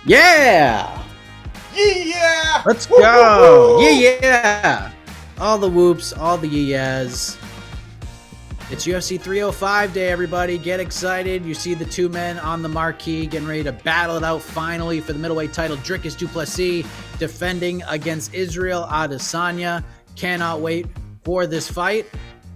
Yeah! Yeah! Let's go! Yeah! All the whoops, all the yeahs. It's UFC 305 day, everybody. Get excited. You see the two men on the marquee getting ready to battle it out finally for the middleweight title. Dricus Plessis defending against Israel Adesanya. Cannot wait for this fight.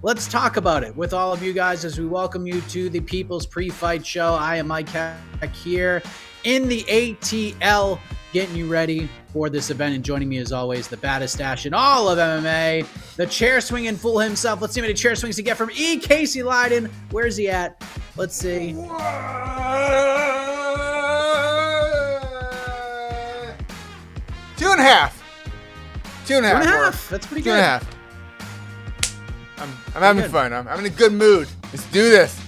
Let's talk about it with all of you guys as we welcome you to the People's Pre-Fight Show. I am Mike Heck here in the ATL, getting you ready for this event. And joining me as always, the baddest stash in all of MMA, the chair swinging fool himself. Let's see how many chair swings he get from Casey Leydon. Where's he at? Let's see. 2.5. 2.5. That's pretty good. 2.5. I'm having fun. I'm in a good mood. Let's do this.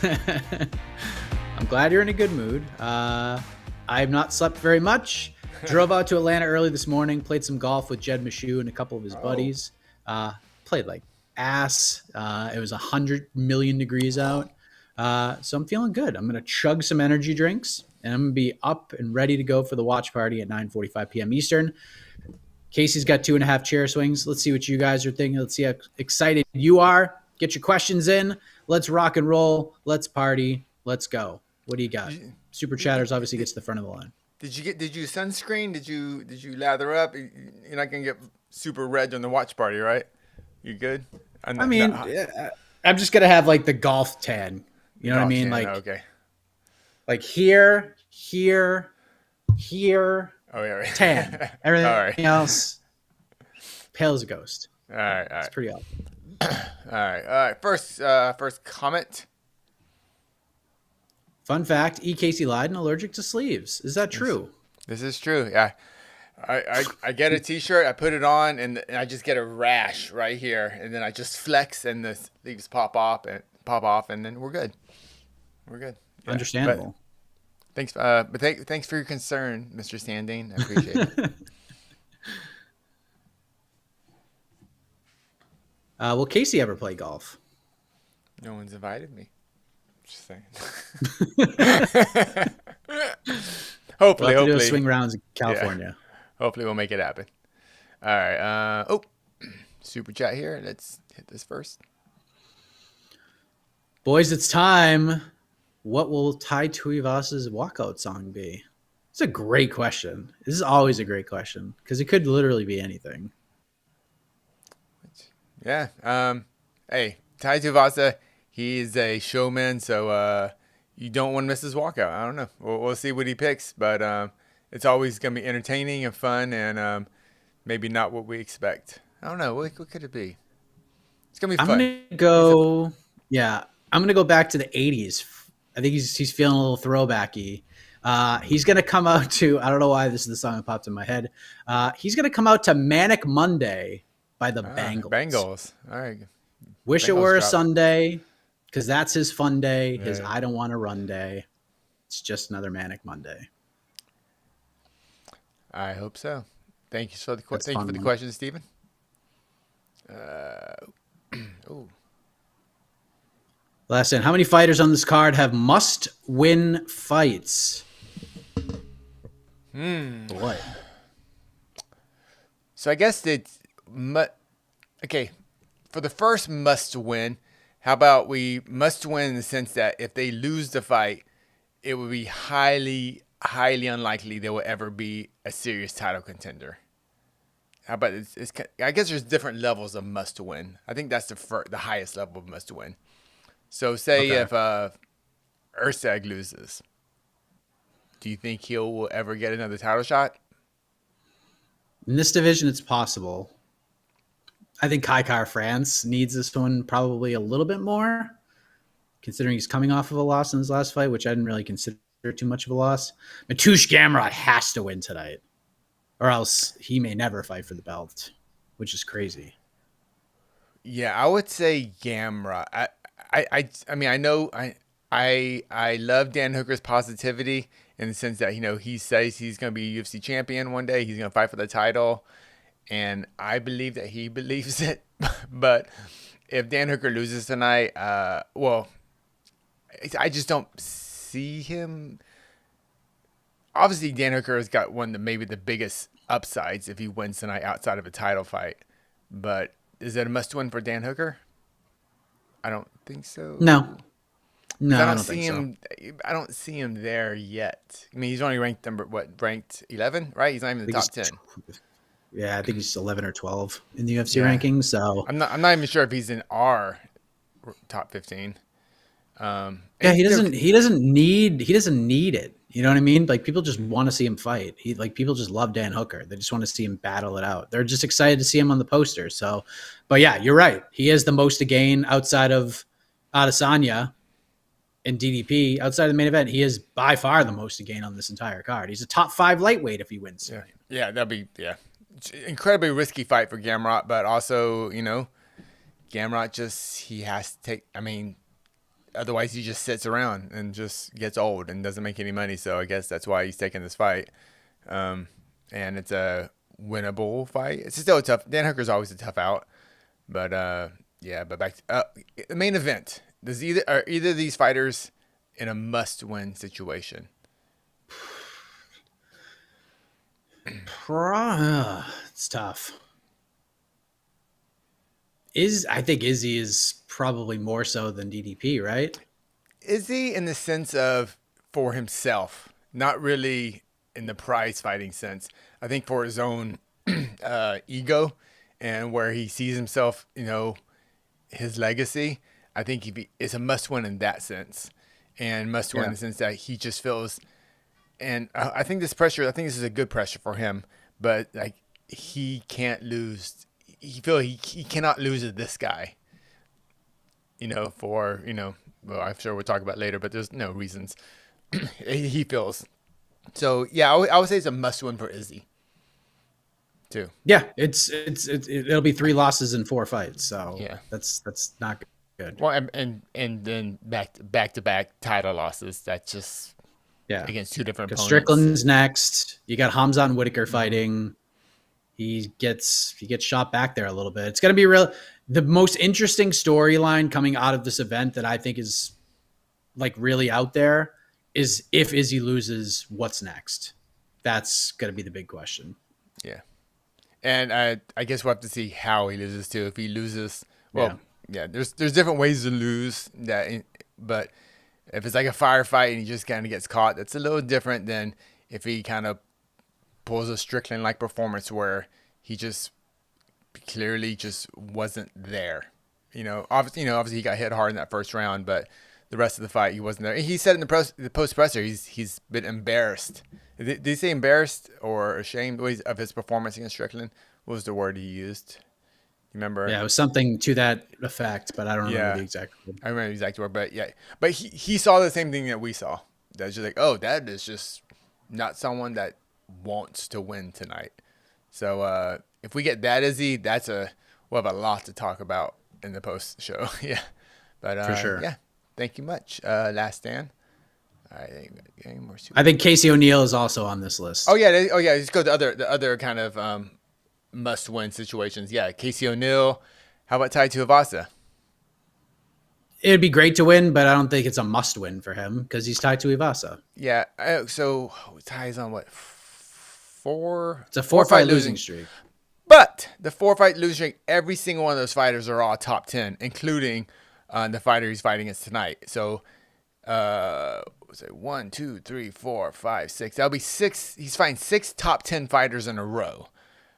I'm glad you're in a good mood. I have not slept very much. Drove out to Atlanta early this morning, played some golf with Jed Mishu and a couple of his buddies. Played like ass. It was 100 million degrees out. So I'm feeling good. I'm going to chug some energy drinks, and I'm going to be up and ready to go for the watch party at 9:45 p.m. Eastern. Casey's got 2.5 chair swings. Let's see what you guys are thinking. Let's see how excited you are. Get your questions in. Let's rock and roll. Let's party. Let's go. What do you got? Super Chatters obviously gets the front of the line. Did you sunscreen? Did you lather up? You're not gonna get super red on the watch party, right? You good? I'm just gonna have like the golf tan. You know what I mean? Tan, Like okay. Like here. Oh yeah. Right. Tan. Everything All right. else pale as a ghost. All right. It's pretty awesome. All right. First comment. Fun fact: Casey Leydon allergic to sleeves. Is that true? This is true. Yeah. I get a t-shirt, I put it on, and I just get a rash right here, and then I just flex, and the sleeves pop off, and then we're good. We're good. Yeah. Understandable. Thanks for your concern, Mr. Standing. I appreciate it. Will Casey ever play golf? No one's invited me. Just saying. Hopefully. Hopefully. Swing rounds in California. Yeah. Hopefully we'll make it happen. All right. Super chat here. Let's hit this first. Boys, it's time. What will Tai Tuivasa's walkout song be? It's a great question. This is always a great question because it could literally be anything. Yeah. Hey, Tai Tuivasa, he's a showman, so you don't want to miss his walkout. I don't know. We'll see what he picks, but it's always going to be entertaining and fun, and maybe not what we expect. I don't know. What could it be? It's going to be fun. I'm going to go back to the 80s. I think he's feeling a little throwbacky. He's going to come out to, I don't know why this is the song that popped in my head. He's going to come out to Manic Monday by the Bengals. Bengals. All right. Wish Bengals it were a drop. Sunday because that's his fun day, his Yeah. I don't want to run day. It's just another Manic Monday. I hope so. Thank you for the That's thank you fun, for the man. question, Stephen. Last in, how many fighters on this card have must-win fights? Boy. So I guess okay. For the first must win, how about we must win in the sense that if they lose the fight, it would be highly unlikely they will ever be a serious title contender. How about I guess there's different levels of must win. I think that's the highest level of must win. So say if Ursag loses, do you think he will ever get another title shot? In this division, it's possible. I think Kai Kara France needs this one probably a little bit more, considering he's coming off of a loss in his last fight, which I didn't really consider too much of a loss. Mateusz Gamrot has to win tonight, or else he may never fight for the belt, which is crazy. Yeah, I would say Gamrot. I mean, I know I love Dan Hooker's positivity in the sense that, he says he's going to be a UFC champion one day. He's going to fight for the title. And I believe that he believes it. But if Dan Hooker loses tonight, I just don't see him. obviously Dan Hooker has got maybe the biggest upsides if he wins tonight outside of a title fight. But is it a must-win for Dan Hooker? I don't think No, so. Because no, I don't think so. I don't see him there yet. I mean, he's only ranked 11, right? He's not even in the top 10. Yeah, I think he's 11 or 12 in the UFC Yeah. rankings. So I'm not even sure if he's in our top 15. yeah, And he doesn't need it. You know what I mean? Like people just want to see him fight. People just love Dan Hooker. They just want to see him battle it out. They're just excited to see him on the poster. So, but yeah, you're right. He has the most to gain outside of Adesanya and DDP. Outside of the main event, he is by far the most to gain on this entire card. He's a top 5 lightweight if he wins tonight. Yeah, incredibly risky fight for Gamrot, but also, Gamrot he has to take, I mean, otherwise he just sits around and just gets old and doesn't make any money. So I guess that's why he's taking this fight. And it's a winnable fight. It's still a tough, Dan Hooker's always a tough out, but but back to the main event. Are either of these fighters in a must-win situation? It's tough. I think Izzy is probably more so than DDP, right? Izzy in the sense of for himself, not really in the prize fighting sense. I think for his own ego and where he sees himself, his legacy. I think it's a must-win in that sense, and must-win in the sense that he just feels. And I think this is a good pressure for him, but like he can't lose. He cannot lose to this guy. Well, I'm sure we'll talk about later, but there's no reasons he feels. So yeah, I would say it's a must-win for Izzy, too. Yeah, it'll be 3 losses in 4 fights. So Yeah, that's not good. Well, and then back to back title losses. That's just against 2 different opponents. Strickland's next. You got Hamzat and Whitaker fighting. He gets shot back there a little bit. It's going to be the most interesting storyline coming out of this event that I think is like really out there is if Izzy loses, what's next? That's going to be the big question. Yeah. And I guess we'll have to see how he loses too. If he loses, there's different ways to lose that, but if it's like a firefight and he just kind of gets caught, that's a little different than if he kind of pulls a Strickland-like performance where he just clearly just wasn't there. Obviously he got hit hard in that first round, but the rest of the fight he wasn't there. He said in the post presser he's been embarrassed. Did he say embarrassed or ashamed of his performance against Strickland? What was the word he used? You remember? Yeah, it was something to that effect, but I don't remember the exact word. I remember the exact word, but he saw the same thing that we saw. That's just like, oh, that is just not someone that wants to win tonight. So if we get that Izzy, we'll have a lot to talk about in the post show. Yeah, but for sure. Yeah, thank you much. Last stand. I think Casey O'Neill is also on this list. Oh yeah. Let's go to the other kind of must-win situations. Yeah, Casey O'Neill. How about Tai Tuivasa? It'd be great to win, but I don't think it's a must-win for him because he's Tai Tuivasa. Yeah. So Ty's on what? 4? It's a 4-fight losing streak. But the 4-fight losing streak, every single one of those fighters are all top 10, including the fighter he's fighting against tonight. So, 1, 2, 3, 4, 5, 6. That'll be 6. He's fighting 6 top 10 fighters in a row.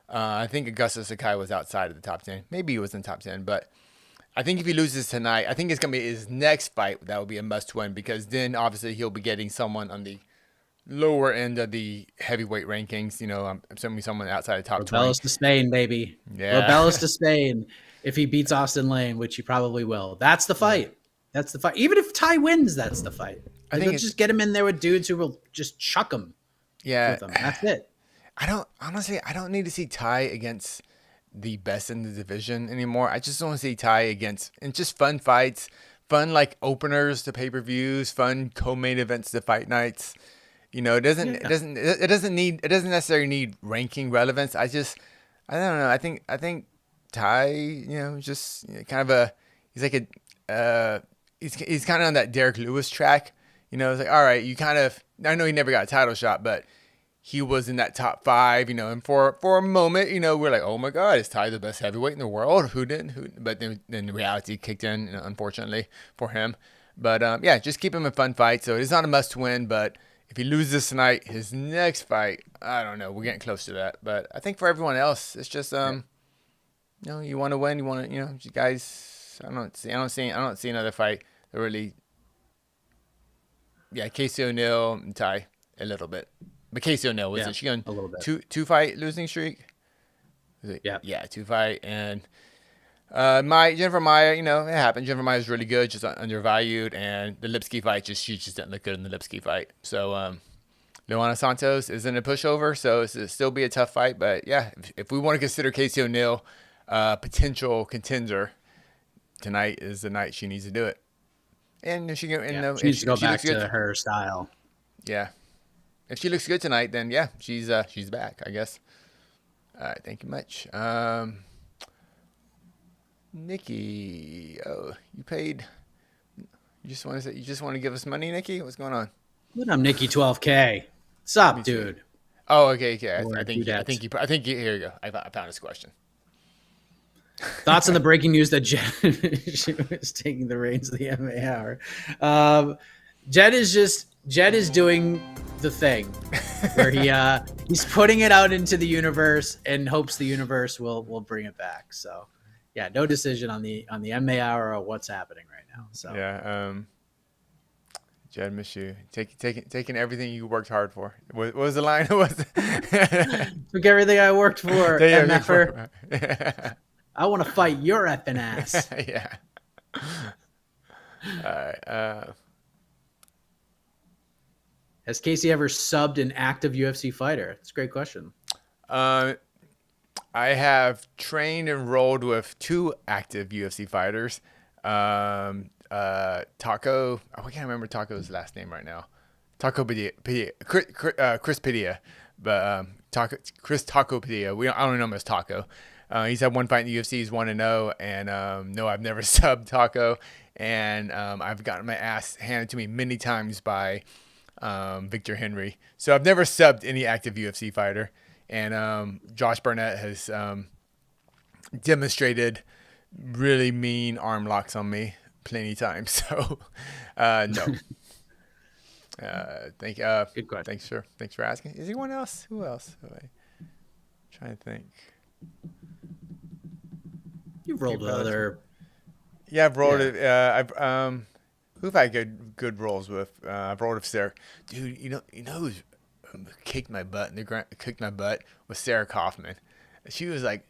I think Augustus Sakai was outside of the top 10. Maybe he was in the top 10, but I think if he loses tonight, I think it's going to be his next fight that will be a must-win because then obviously he'll be getting someone on the lower end of the heavyweight rankings. I'm assuming someone outside the top 20. Rebellis to Spain, baby. Yeah. Rebellis to Spain if he beats Austin Lane, which he probably will. That's the fight. That's the fight. Even if Ty wins, that's the fight. I think just get him in there with dudes who will just chuck him. Yeah. With him. That's it. I don't need to see Ty against the best in the division anymore. I just want to see Ty against and just fun fights, fun like openers to pay-per-views, fun co-main events to fight nights. It doesn't necessarily need ranking relevance. I don't know. I think Ty, just kind of he's like he's kind of on that Derek Lewis track. It's like, all right, you kind of I know he never got a title shot, but he was in that top 5, you know, and for a moment, you know, we're like, oh my God, is Ty the best heavyweight in the world? Who didn't? But then the reality kicked in, you know, unfortunately for him. But yeah, just keep him in fun fight. So it's not a must win, but if he loses tonight, his next fight, I don't know, we're getting close to that. But I think for everyone else, it's just you know, you want to win, you want to, you know, you guys. I don't see another fight that really. Yeah, Casey O'Neill and Ty a little bit. But Casey O'Neill was it? She on a little bit. two fight losing streak. Yeah, 2 fight and Jennifer Maia. You know, it happened. Jennifer Maia is really good, just undervalued, and the Lipsky fight she just didn't look good in the Lipsky fight. So Luana Santos isn't a pushover, so it'll still be a tough fight. But yeah, if we want to consider Casey O'Neill potential contender, tonight is the night she needs to do it. And if she needs to go back to her style. Yeah. If she looks good tonight, then yeah, she's back, I guess. All right, thank you much. Nikki, you paid. You just want to give us money, Nikki? What's going on? What up, Nikki? 12K. What's up, dude? Oh, okay. I think here you go. I found this question. Thoughts on the breaking news that Jed is taking the reins of the MMA Hour. Jed is doing the thing where he's putting it out into the universe and hopes the universe will bring it back. So yeah, no decision on the MMA Hour or what's happening right now. So yeah, Jed, miss you. Taking everything you worked hard for. What was the line? Took everything I worked for. I want to fight your effing ass. Yeah. All right. Has Casey ever subbed an active UFC fighter? That's a great question. I have trained and rolled with 2 active UFC fighters. Taco. I can't remember Taco's last name right now. Taco Padilla. Chris Padilla. But Chris Taco Padilla. I don't know him as Taco. He's had 1 fight in the UFC. He's 1-0. And no, I've never subbed Taco. And I've gotten my ass handed to me many times by Victor Henry. So I've never subbed any active UFC fighter. And Josh Barnett has demonstrated really mean arm locks on me plenty times. So no. Good question. Thanks for asking. Is anyone else? Who else? Trying to think. You've rolled with other. Yeah, I've rolled it. Who have I good rolls with? I've rolled with Sarah. Dude, you know who's kicked my butt was Sarah Kaufman. She was like,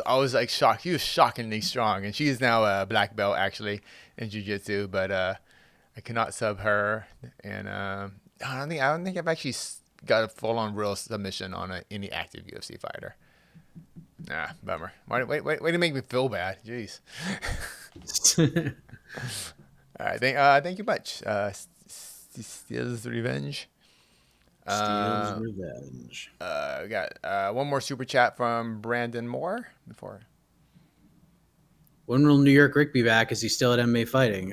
I was like shocked. She was shockingly strong, and she is now a black belt actually in jiu-jitsu. But I cannot sub her, and I don't think I've actually got a full-on real submission on any active UFC fighter. Nah, bummer. Way to make me feel bad. Jeez. All right, thank you much. Steel's Revenge. Steel's Revenge. We got one more super chat from Brandon Moore before. When will New York Rick be back? Is he still at MMA fighting?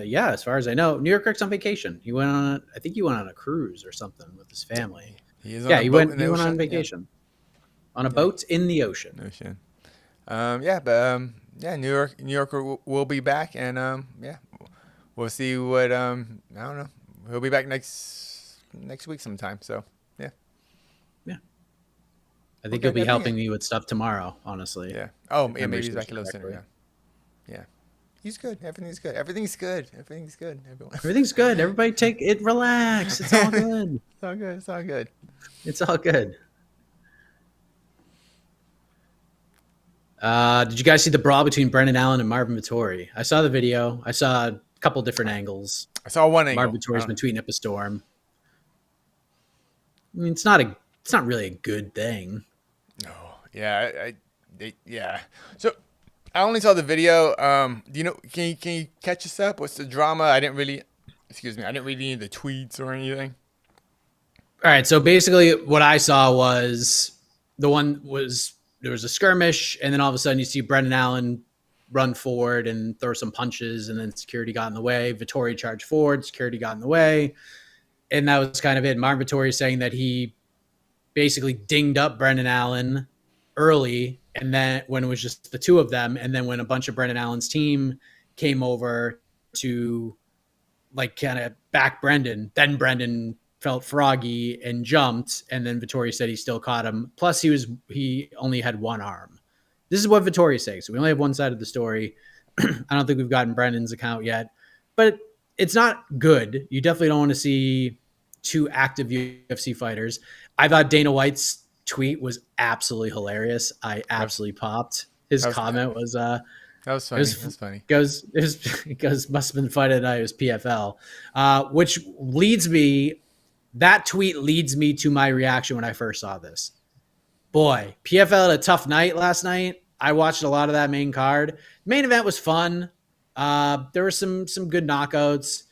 Yeah, as far as I know, New York Rick's on vacation. He went on a cruise or something with his family. He went on vacation. Yeah. On a boat in the ocean. New York will be back, and we'll see what I don't know. He'll be back next week sometime. So yeah. I think he'll be helping me with stuff tomorrow. Honestly. Yeah. Oh, yeah. Maybe he's back a little sooner. Yeah. He's good. Everything's good. Everything's good. Everyone. Everything's good. Everybody take it. Relax. It's all good. It's all good. It's all good. Did you guys see the brawl between Brendan Allen and Marvin Vettori? I saw the video. I saw a couple different angles. I saw one angle. Marvin Vettori's been tweeting up a storm. I mean, it's not really a good thing. No. Yeah. Yeah. So I only saw the video. Do you know? Can you catch us up? What's the drama? I didn't really read any of the tweets or anything. All right. So basically, what I saw was there was a skirmish, and then all of a sudden you see Brendan Allen run forward and throw some punches, and then security got in the way. Vettori charged forward, security got in the way, and that was kind of it. Marvin Vettori saying that he basically dinged up Brendan Allen early, and then when it was just the two of them, and then when a bunch of Brendan Allen's team came over to like kind of back Brendan, then Brendan felt froggy and jumped, and then Vettori said he still caught him. Plus, he only had one arm. This is what Vettori is saying. So we only have one side of the story. I don't think we've gotten Brendan's account yet, but it's not good. You definitely don't want to see two active UFC fighters. I thought Dana White's tweet was absolutely hilarious. I absolutely popped. His comment was that was funny. That's funny. It goes must have been fight of the night. It was PFL, which leads me. That tweet leads me to my reaction when I first saw this. Boy, PFL had a tough night last night. I watched a lot of that main card. Main event was fun. There were some good knockouts,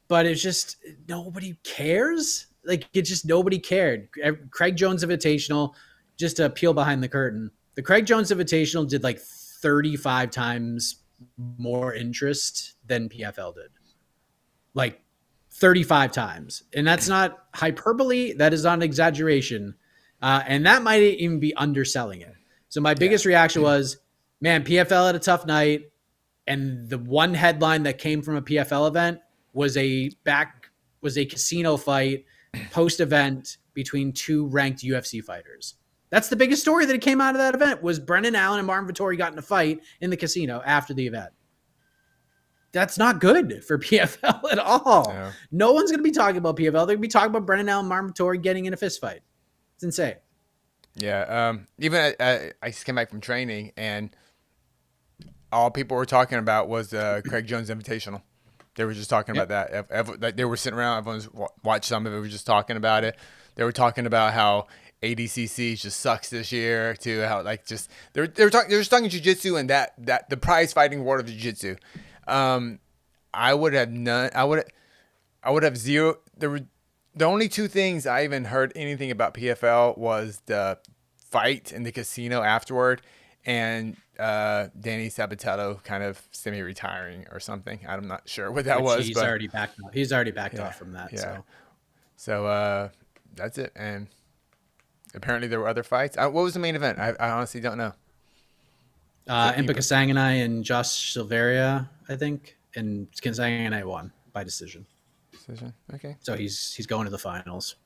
but it's just nobody cares. Like it just nobody cared. Craig Jones Invitational, just to peel behind the curtain. The Craig Jones Invitational did like 35 times more interest than PFL did. Like 35 times. And that's not hyperbole. That is not an exaggeration. And that might even be underselling it. So my biggest reaction was, man, PFL had a tough night. And the one headline that came from a PFL event was a casino fight post-event between two ranked UFC fighters. That's the biggest story that came out of that event was Brendan Allen and Marvin Vettori got in a fight in the casino after the event. That's not good for PFL at all. Yeah. No one's going to be talking about PFL. They're going to be talking about Brendan Allen and Marvin Vettori getting in a fist fight. It's insane. Yeah. Even I just came back from training, and all people were talking about was the Craig Jones Invitational. They were just talking about that. They were sitting around. Everyone's watched some of it. We were just talking about it. They were talking about how ADCC just sucks this year. To how like just they're just talking jiu-jitsu and that the prize fighting world of jiu-jitsu. I would have none. I would have zero. There were the only two things I even heard anything about PFL was the fight in the casino afterward, and Danny Sabatello kind of semi-retiring or something. I'm not sure what that was. He's already backed off. He's already backed off from that. Yeah. So that's it. And apparently there were other fights. What was the main event? I honestly don't know. Impa Kasanganay and Josh Silveria, I think, and Kasanganay won by decision. Okay. So he's going to the finals.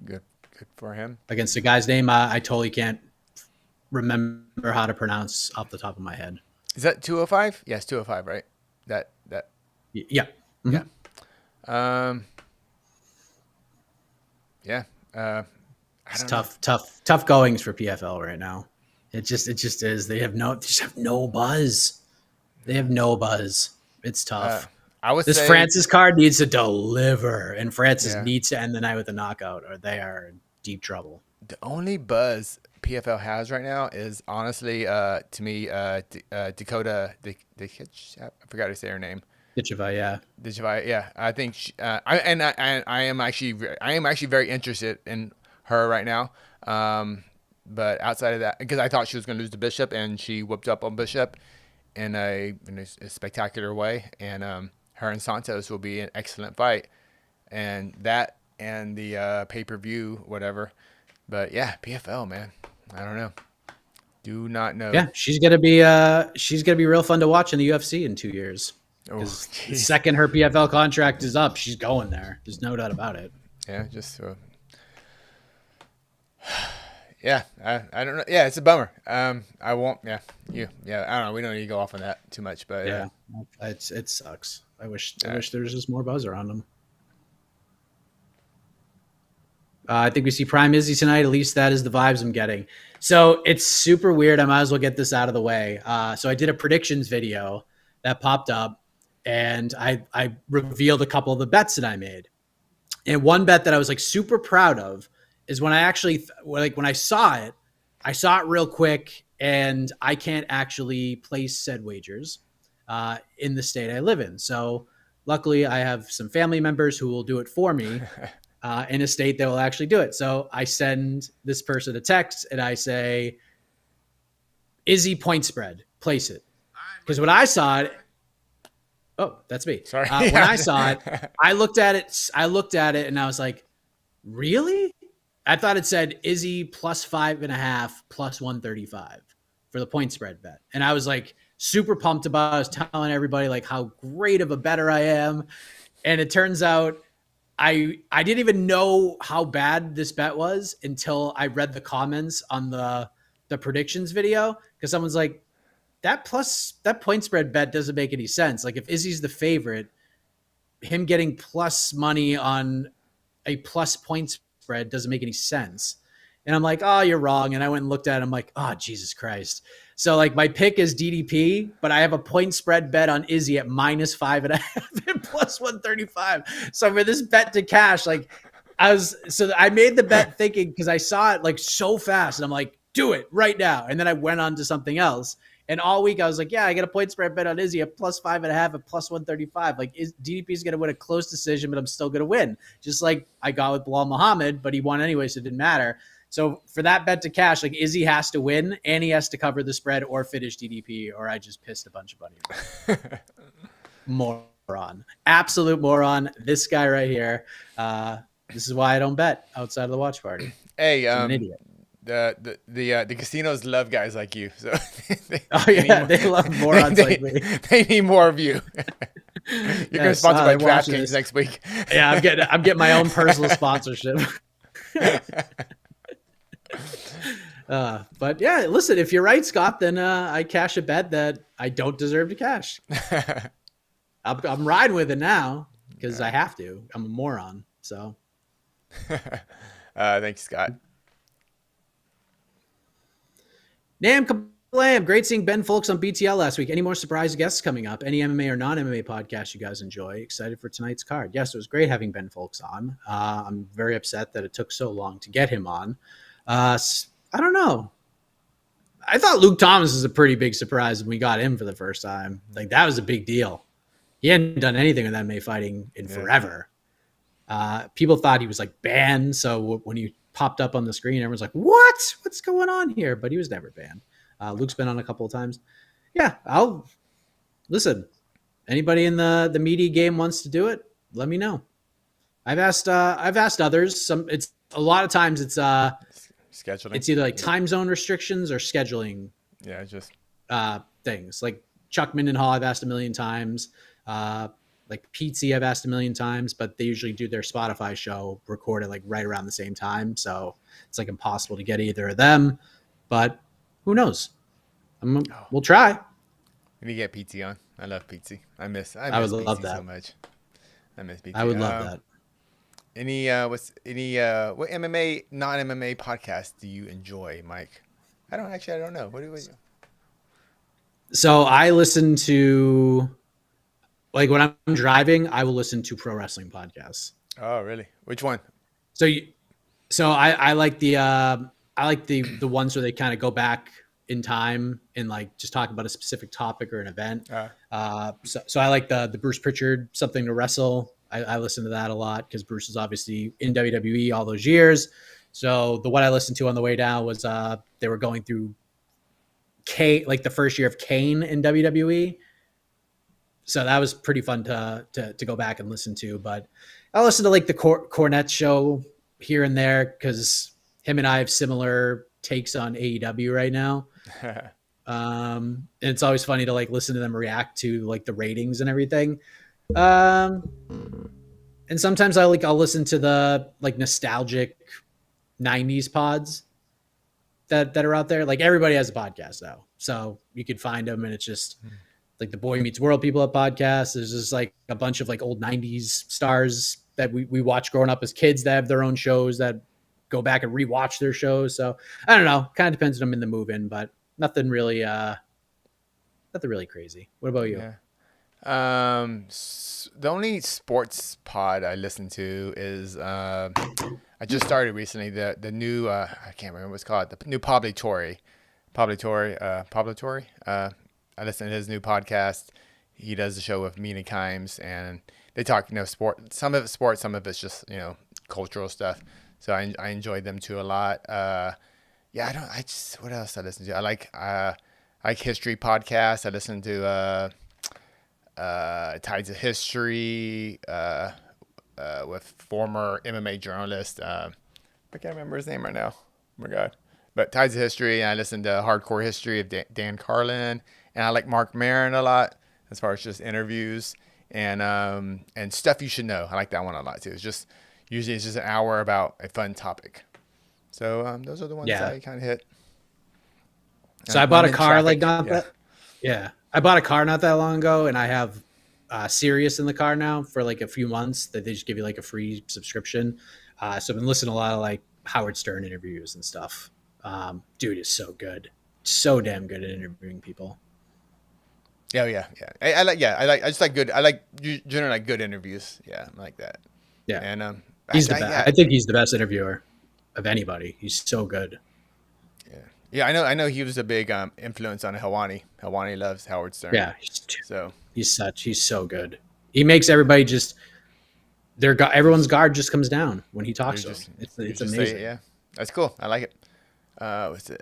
Good for him. Against a guy's name I totally can't remember how to pronounce off the top of my head. Is that 205? Yes, 205, right? That. Yeah. Mm-hmm. Yeah. Yeah. It's tough goings for PFL right now. It just is. They just have no buzz. They have no buzz. It's tough. This Francis card needs to deliver, and Francis needs to end the night with a knockout, or they are in deep trouble. The only buzz PFL has right now is honestly, to me, Dakota. I forgot to say her name. Ditchevai, yeah. I think I am actually very interested in her right now. But outside of that, because I thought she was going to lose to Bishop, and she whooped up on Bishop in a spectacular way, and her and Santos will be an excellent fight, and that and the pay-per-view whatever. But yeah, PFL, man, I don't know. Do not know. Yeah, she's gonna be real fun to watch in the UFC in 2 years. Because the second her PFL contract is up, she's going there. There's no doubt about it. Yeah, just yeah, I don't know. Yeah, it's a bummer. I won't. Yeah, I don't know. We don't need to go off on that too much, but yeah, it sucks. I wish there was just more buzz around them. I think we see Prime Izzy tonight. At least that is the vibes I'm getting. So it's super weird. I might as well get this out of the way. So I did a predictions video that popped up, and I revealed a couple of the bets that I made. And one bet that I was like super proud of is when I actually when I saw it real quick, and I can't actually place said wagers in the state I live in. So luckily I have some family members who will do it for me in a state that will actually do it. So I send this person a text and I say, Izzy point spread, place it. Because when I saw it, Oh, that's me. Sorry. When I saw it, I looked at it and I was like, really? I thought it said Izzy plus 5.5 plus 135 for the point spread bet. And I was like super pumped about it. I was telling everybody like how great of a bettor I am. And it turns out I didn't even know how bad this bet was until I read the comments on the predictions video, because someone's like, that point spread bet doesn't make any sense. Like if Izzy's the favorite, him getting plus money on a plus point spread doesn't make any sense. And I'm like, oh, you're wrong. And I went and looked at it. I'm like, oh, Jesus Christ. So like my pick is DDP, but I have a point spread bet on Izzy at -5.5 and plus 135. So for this bet to cash, like I made the bet thinking, because I saw it like so fast and I'm like, do it right now. And then I went on to something else. And all week I was like, yeah, I got a point spread bet on Izzy at +5.5 and plus 135. Like DDP is going to win a close decision, but I'm still going to win. Just like I got with Bilal Muhammad, but he won anyway, so it didn't matter. So for that bet to cash, like Izzy has to win and he has to cover the spread or finish DDP, or I just pissed a bunch of money. Moron. Absolute moron. This guy right here. This is why I don't bet outside of the watch party. Hey, I'm an idiot. The casinos love guys like you. So they love morons like me. They need more of you. You're gonna sponsor by DraftKings next week. Yeah, I'm getting my own personal sponsorship. But yeah, listen, if you're right, Scott, then I cash a bet that I don't deserve to cash. I'm riding with it now because I have to. I'm a moron. So thanks, Scott. Nam Kablam. Great seeing Ben Folks on BTL last week. Any more surprise guests coming up? Any MMA or non-MMA podcasts you guys enjoy? Excited for tonight's card. Yes, it was great having Ben Folks on. I'm very upset that it took so long to get him on. I don't know. I thought Luke Thomas was a pretty big surprise when we got him for the first time. Like, that was a big deal. He hadn't done anything with MMA fighting in forever. People thought he was like banned. So when he popped up on the screen, everyone's like, what? What's going on here? But he was never banned. Luke's been on a couple of times. Yeah, I'll listen. Anybody in the media game wants to do it, let me know. I've asked others. It's a lot of times it's scheduling. It's either like time zone restrictions or scheduling. Yeah, just things like Chuck Mindenhall. I've asked a million times. Like Pizzi, I've asked a million times, but they usually do their Spotify show recorded like right around the same time, so it's like impossible to get either of them. But who knows? We'll try. We need to get Pizzi on. I love Pizzi. I miss I would Pizzi love that so much. I miss Pizzi. I would love that. What MMA, non-MMA podcast do you enjoy, Mike? I don't know. What do you? So I listen to, like, when I'm driving, I will listen to pro wrestling podcasts. Oh, really? Which one? So I like the ones where they kind of go back in time and like just talk about a specific topic or an event. So I like the Bruce Pritchard Something to Wrestle. I listen to that a lot because Bruce is obviously in WWE all those years. So the one I listened to on the way down was they were going through the first year of Kane in WWE. So that was pretty fun to go back and listen to. But I listen to like the Cornette show here and there because him and I have similar takes on AEW right now. And it's always funny to like listen to them react to like the ratings and everything. And sometimes I'll listen to the like nostalgic 90s pods that are out there. Like everybody has a podcast though, so you could find them, and it's just like the Boy Meets World people have podcasts. There's just like a bunch of like old 90s stars that we watched growing up as kids that have their own shows that go back and rewatch their shows. So I don't know, kind of depends when I'm in the move in, but nothing really crazy. What about you? Yeah. The only sports pod I listen to is I just started recently the new I can't remember what it's called, the new Pablo Torre. I listen to his new podcast. He does the show with Mina Kimes, and they talk sport. Some of it's sports, some of it's just cultural stuff. So I enjoyed them too a lot. What else I listen to? I like history podcasts. I listen to Tides of History with former MMA journalist. I can't remember his name right now. Oh my God. But Tides of History, and I listened to Hardcore History of Dan Carlin, and I like Mark Maron a lot as far as just interviews and stuff you should know. I like that one a lot too. Usually it's just an hour about a fun topic. So those are the ones I kind of hit. So I bought a car I bought a car not that long ago, and I have Sirius in the car now for like a few months that they just give you like a free subscription. So I've been listening to a lot of like Howard Stern interviews and stuff. Dude is so good, so damn good at interviewing people. Yeah. I just like good. I like generally like good interviews. Yeah, I like that. Yeah, and he's the best. I think he's the best interviewer of anybody. He's so good. Yeah. I know he was a big influence on Helwani. Helwani loves Howard Stern. Yeah, he's so good. He makes everybody just everyone's guard just comes down when he talks to them. It's amazing. Yeah, that's cool. I like it. What's it?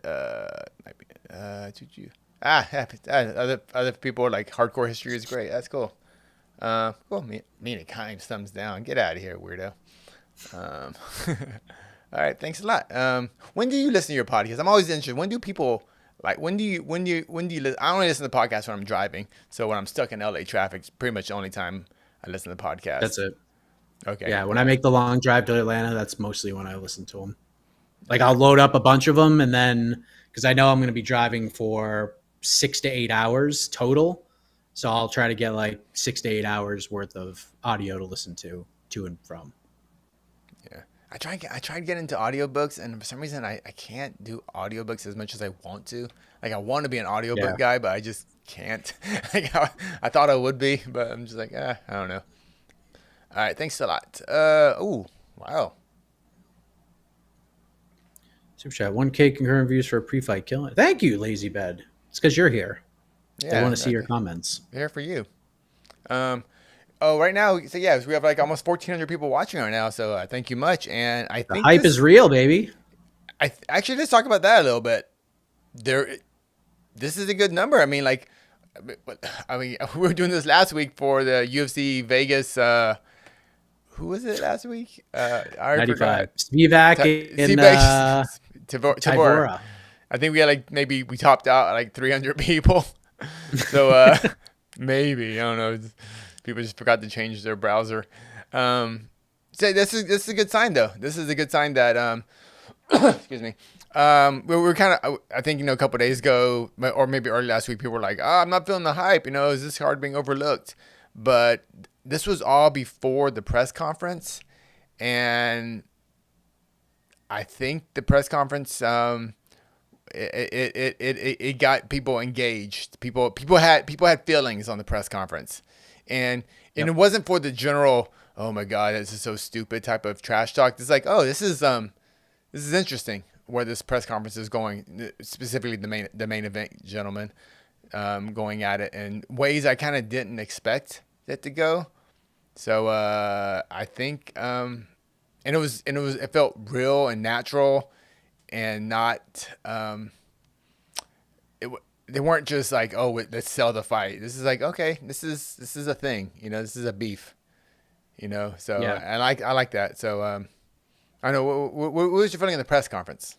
Other people like Hardcore History is great. That's cool. Cool. Me and kind thumbs down. Get out of here, weirdo. All right. Thanks a lot. When do you listen to your podcast? I'm always interested. When do people like? When do you listen? I only listen to podcasts when I'm driving. So when I'm stuck in LA traffic, it's pretty much the only time I listen to podcasts. That's it. Okay. Yeah. When I make the long drive to Atlanta, that's mostly when I listen to them. Like I'll load up a bunch of them, and then because I know I'm going to be driving for 6 to 8 hours total, so I'll try to get like 6 to 8 hours worth of audio to listen to and from. Yeah, I try to get into audiobooks, and for some reason I can't do audiobooks as much as I want to. Like I want to be an audiobook guy, but I just can't. Like I thought I would be, but I'm just like, I don't know. All right, thanks a lot. Oh, wow. Super chat, 1K concurrent views for a pre-fight killing. Thank you, Lazy Bed. It's because you're here. Yeah, I want to see your comments. Here for you. Right now, so yeah, we have like almost 1,400 people watching right now. So thank you much. And I think the hype is real, baby. Actually, let's talk about that a little bit. This is a good number. I mean, we were doing this last week for the UFC Vegas. Who was it last week? 95. Spivak and Tavora. I think we had we topped out at like 300 people. So maybe, I don't know. People just forgot to change their browser. So this is a good sign though. This is a good sign that excuse me. We're kind of, I think, a couple of days ago, or maybe early last week, people were like, I'm not feeling the hype. Is this card being overlooked? But this was all before the press conference. And I think the press conference, it got people engaged. People had feelings on the press conference. And it wasn't for the general, oh my God, this is so stupid type of trash talk. It's like, oh, this is interesting where this press conference is going, specifically the main event, gentlemen, going at it in ways I kind of didn't expect it to go. So I think, and it felt real and natural, and not they weren't just like, oh, let's sell the fight. This is like, okay, this is a thing, this is a beef, So yeah. I like that. So I don't know. What was your feeling in the press conference?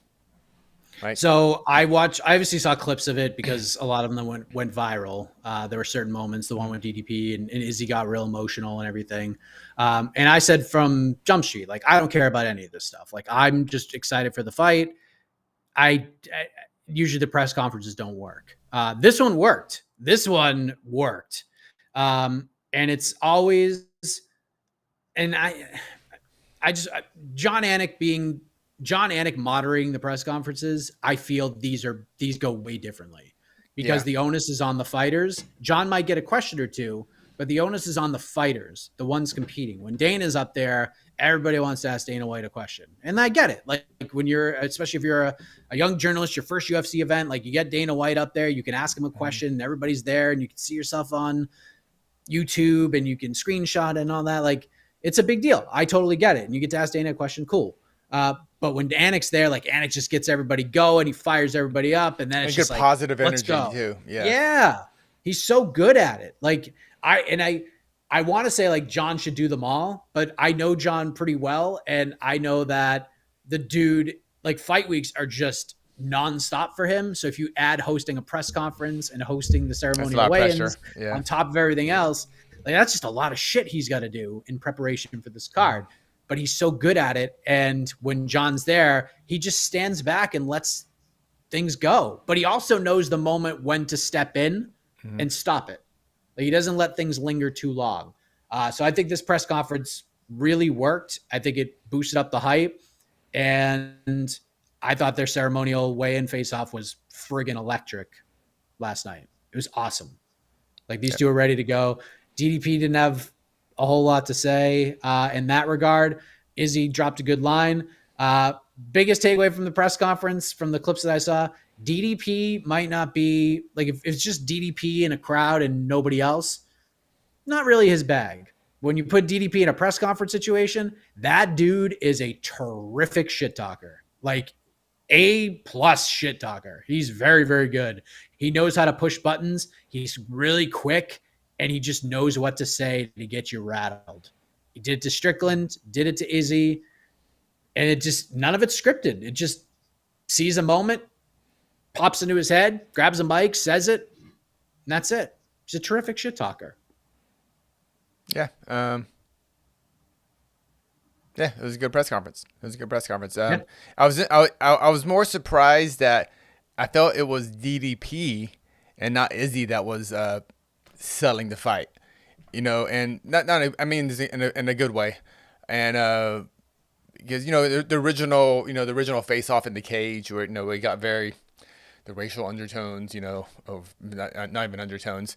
Right. So I obviously saw clips of it because a lot of them went viral. There were certain moments, the one with DDP and Izzy got real emotional and everything. And I said from Jump Street, like, I don't care about any of this stuff. Like, I'm just excited for the fight. I usually the press conferences don't work. This one worked. And it's always, and John Anik moderating the press conferences, I feel these go way differently because the onus is on the fighters. John might get a question or two, but the onus is on the fighters, the ones competing. When Dana's up there, everybody wants to ask Dana White a question. And I get it. Like when especially if you're a young journalist, your first UFC event, like you get Dana White up there, you can ask him a question and everybody's there and you can see yourself on YouTube and you can screenshot and all that. Like it's a big deal. I totally get it. And you get to ask Dana a question. Cool. But when Anik's there, like Anik just gets everybody going. He fires everybody up. And then it's just like, positive let's energy go. too. Yeah. Yeah. He's so good at it. Like I want to say like John should do them all, but I know John pretty well, and I know that the dude, like, fight weeks are just nonstop for him. So if you add hosting a press conference and hosting the That's a ceremonial lot of weigh-ins pressure. Yeah. on top of everything else, like, that's just a lot of shit he's got to do in preparation for this card. But he's so good at it, and when John's there, he just stands back and lets things go. But he also knows the moment when to step in and stop it. Like, he doesn't let things linger too long. So I think this press conference really worked. I think it boosted up the hype. And I thought their ceremonial weigh-in face-off was friggin' electric last night. It was awesome. Like, these two are ready to go. DDP didn't have a whole lot to say in that regard. Izzy dropped a good line. Biggest takeaway from the press conference, from the clips that I saw, DDP might not be, like, if it's just DDP in a crowd and nobody else, not really his bag. When you put DDP in a press conference situation, that dude is a terrific shit talker. Like, A+ shit talker. He's very, very good. He knows how to push buttons. He's really quick, and he just knows what to say to get you rattled. He did it to Strickland, did it to Izzy, and it just, none of it's scripted. It just sees a moment, pops into his head, grabs a mic, says it, and that's it. He's a terrific shit talker. Yeah. Yeah, it was a good press conference. Yeah. I was more surprised that I felt it was DDP and not Izzy that was selling the fight, and not I mean in a good way, and because the original face off in the cage where we got very the racial undertones, of not even undertones.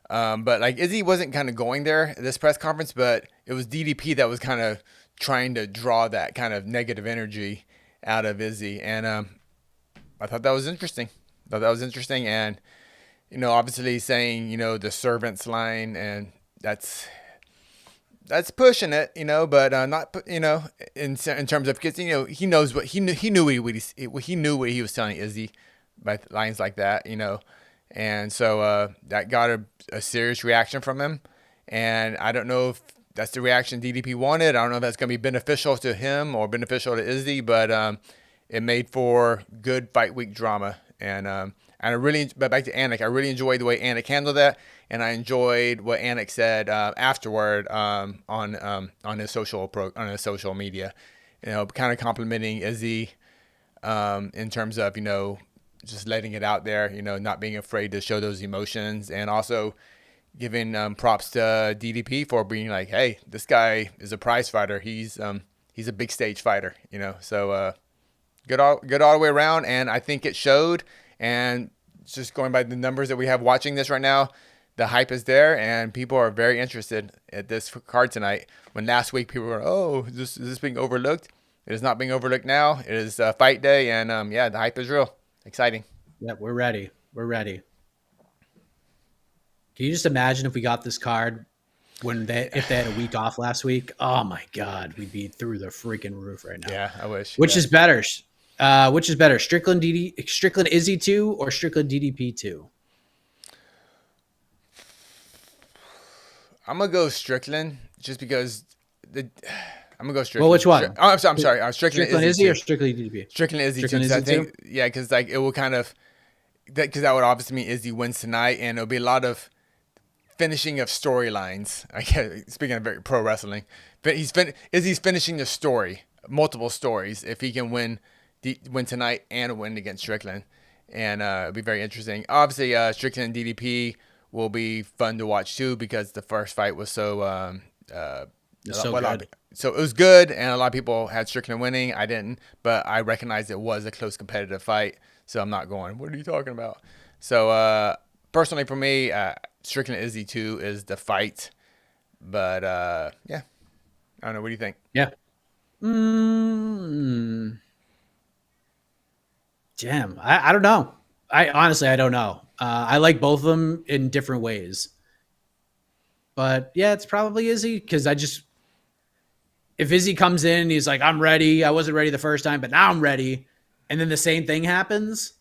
But like Izzy wasn't kind of going there at this press conference, but it was DDP that was kind of trying to draw that kind of negative energy out of Izzy. And I thought that was interesting. And, obviously saying, the servants line, and that's pushing it, but not, in terms of, because, he knows what he knew what he was telling Izzy by lines like that, And so that got a serious reaction from him. And I don't know if that's the reaction DDP wanted. I don't know if that's going to be beneficial to him or beneficial to Izzy, but it made for good fight week drama. And but back to Anik, I really enjoyed the way Anik handled that. And I enjoyed what Anik said afterward on his social media, kind of complimenting Izzy in terms of, just letting it out there, not being afraid to show those emotions, and also giving props to DDP for being like, hey, this guy is a prize fighter. He's a big stage fighter, So good all the way around, and I think it showed. And just going by the numbers that we have watching this right now, the hype is there, and people are very interested at this card tonight. When last week people were, oh, is this being overlooked? It is not being overlooked now. It is fight day, and the hype is real. Exciting. Yeah, we're ready. Can you just imagine if we got this card if they had a week off last week? Oh my God, we'd be through the freaking roof right now. Yeah, I wish. Which is better? Strickland Izzy 2 or Strickland DDP 2? I'm gonna go Strickland just because I'm gonna go Strickland. Well, which one? I'm sorry. Strickland Izzy or Strickland DDP? Strickland Izzy too. I think, yeah, because like it will kind of because that would obviously mean Izzy wins tonight, and it'll be a lot of finishing of storylines. I guess, speaking of very pro wrestling, but Izzy's finishing the story, multiple stories, if he can win tonight and win against Strickland, and it'll be very interesting. Obviously, Strickland and DDP will be fun to watch too, because the first fight was so good. So it was good, and a lot of people had Strickland winning. I didn't, but I recognized it was a close competitive fight, so I'm not going, what are you talking about? So personally for me, Strickland Izzy 2 is the fight. But yeah, I don't know. What do you think? Yeah. Damn, I don't know. I don't know. I like both of them in different ways. But yeah, it's probably Izzy, because if Izzy comes in and he's like, I'm ready. I wasn't ready the first time, but now I'm ready. And then the same thing happens.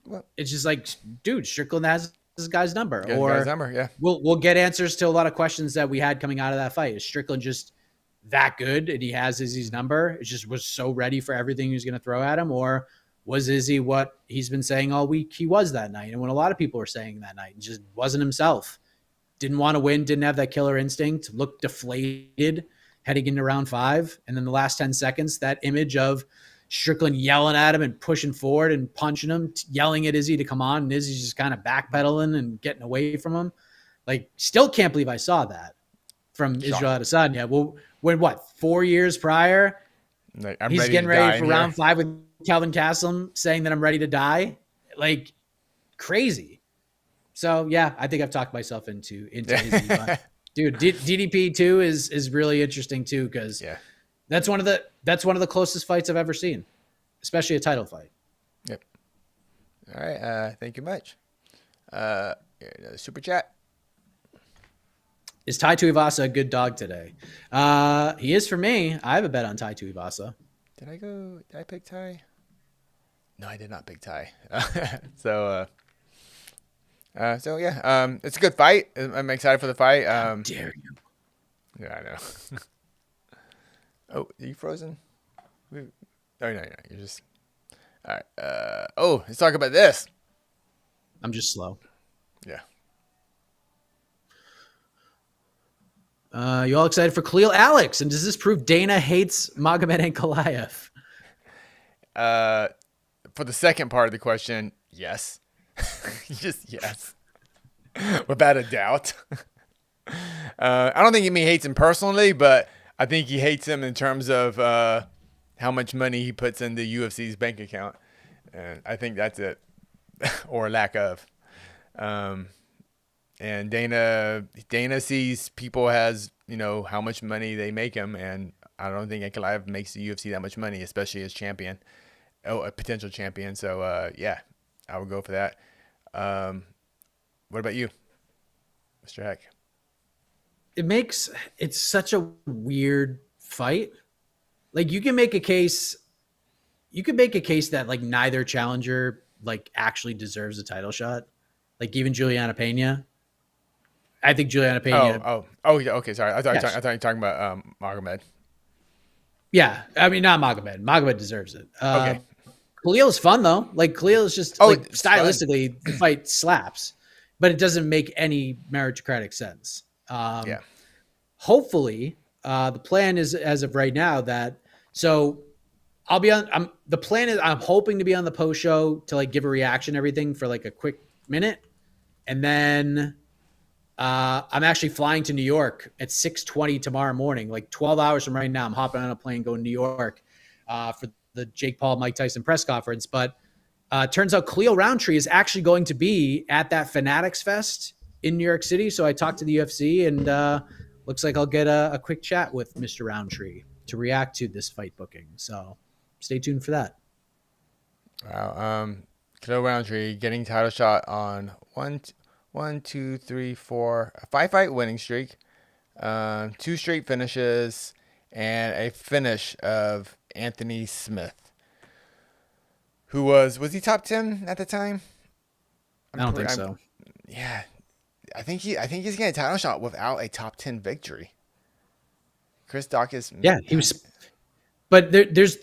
What? It's just like, dude, Strickland has this guy's number? Get the guy's number, yeah. We'll get answers to a lot of questions that we had coming out of that fight. Is Strickland just that good and he has Izzy's number? It just was so ready for everything he was going to throw at him? Or was Izzy what he's been saying all week he was that night? And what a lot of people were saying that night, just wasn't himself. Didn't want to win, didn't have that killer instinct, looked deflated heading into round 5. And then the last 10 seconds, that image of Strickland yelling at him and pushing forward and punching him, yelling at Izzy to come on. And Izzy's just kind of backpedaling and getting away from him. Like, still can't believe I saw that from Israel Adesanya. Well, when 4 years prior, like, he's getting ready for round 5 with Kelvin Gastelum saying that I'm ready to die. Like, crazy. So yeah, I think I've talked myself into Izzy. But, dude, DDP 2 is really interesting too, because that's one of the closest fights I've ever seen, especially a title fight. Yep. All right. Thank you much. Super chat. Is Tai Tuivasa a good dog today? He is for me. I have a bet on Tai Tuivasa. Did I pick Tai? No, I did not pick Tai. So yeah, it's a good fight. I'm excited for the fight. How dare you? Yeah, I know. Oh, are you frozen? Oh, no, you're just... All right. Let's talk about this. I'm just slow. Yeah. You all excited for Khalil Alex? And does this prove Dana hates Magomed Ankalaev? For the second part of the question, yes. Just yes. Without a doubt. I don't think he hates him personally, but I think he hates him in terms of how much money he puts in the UFC's bank account. And I think that's it. Or lack of. And Dana sees people as, how much money they make him. And I don't think Ankalaev makes the UFC that much money, especially as champion. A potential champion. So, yeah, I would go for that. What about you, Mr. Heck? It's such a weird fight. Like, you could make a case that like neither challenger like actually deserves a title shot. Like, even Juliana Pena. I think Juliana Pena. Oh, yeah. Okay, sorry. I thought you were talking about Magomed. Yeah, I mean, not Magomed. Magomed deserves it. Okay. Khalil is fun though. Like, Khalil is just stylistically the fight slaps, but it doesn't make any meritocratic sense. Yeah. Hopefully, the plan is, as of right now, that I'll be on. The plan is I'm hoping to be on the post show to like give a reaction, everything for like a quick minute, and then I'm actually flying to New York at 6:20 tomorrow morning, like 12 hours from right now. I'm hopping on a plane going to New York for the Jake Paul, Mike Tyson press conference. But turns out Khalil Roundtree is actually going to be at that Fanatics Fest in New York City. So I talked to the UFC, and looks like I'll get a quick chat with Mr. Roundtree to react to this fight booking. So stay tuned for that. Wow. Khalil Roundtree getting title shot on 5-fight winning streak, 2 straight finishes, and a finish of Anthony Smith, who was he top 10 at the time? I don't think so. Yeah, I think he's getting a title shot without a top 10 victory. Chris Daukaus. Yeah, he was. But there's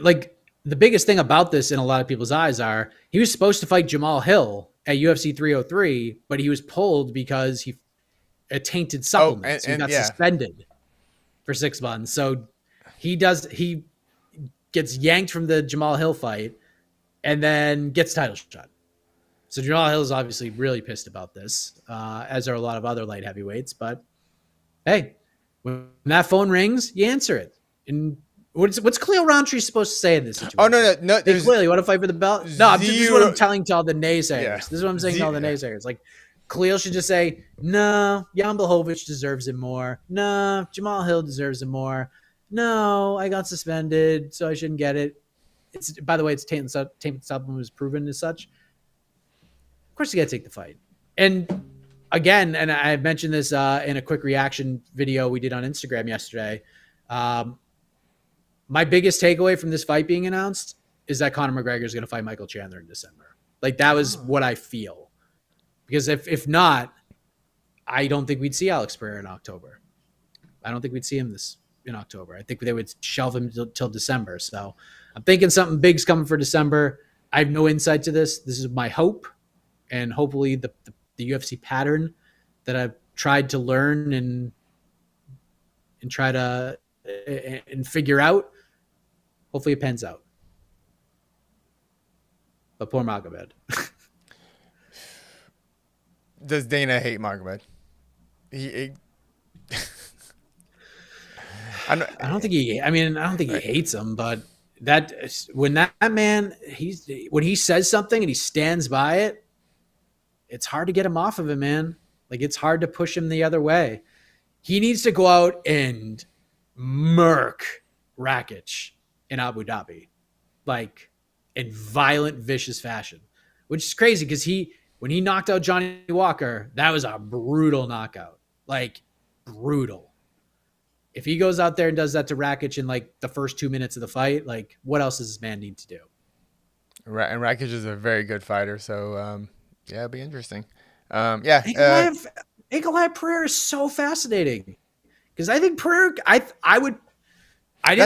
like the biggest thing about this in a lot of people's eyes are he was supposed to fight Jamal Hill at UFC 303, but he was pulled because he tainted supplements. He got suspended for 6 months. So he gets yanked from the Jamal Hill fight and then gets title shot. So Jamal Hill is obviously really pissed about this, as are a lot of other light heavyweights. But hey, when that phone rings, you answer it. And what's Khalil Roundtree supposed to say in this situation? Oh, no. Hey, clearly, you want to fight for the belt? No, this is what I'm telling to all the naysayers. Yeah. This is what I'm saying to all the naysayers. Like, Khalil should just say, no, Jan Blachowicz deserves it more. No, Jamal Hill deserves it more. No, I got suspended, so I shouldn't get it. By the way, it's tainted supplement was proven as such. Of course, you got to take the fight. And again, and I mentioned this in a quick reaction video we did on Instagram yesterday. My biggest takeaway from this fight being announced is that Conor McGregor is going to fight Michael Chandler in December. Like, that was what I feel. Because if not, I don't think we'd see Alex Pereira in October. I don't think we'd see him in October. I think they would shelve him till December. So I'm thinking something big's coming for December. I have no insight to this. This is my hope, and hopefully the UFC pattern that I've tried to learn and try to and figure out. Hopefully it pans out. But poor Magomed. Does Dana hate Magomed? I don't think he hates him, but when that man when he says something and he stands by it, it's hard to get him off of him, man. Like, it's hard to push him the other way. He needs to go out and murk Rakic in Abu Dhabi, like, in violent, vicious fashion, which is crazy because when he knocked out Johnny Walker, that was a brutal knockout, like, brutal. If he goes out there and does that to Rakic in, like, the first 2 minutes of the fight, like, what else does this man need to do? And Rakic is a very good fighter, so yeah, it'll be interesting. Ankalaev Pereira is so fascinating because I think Pereira, that's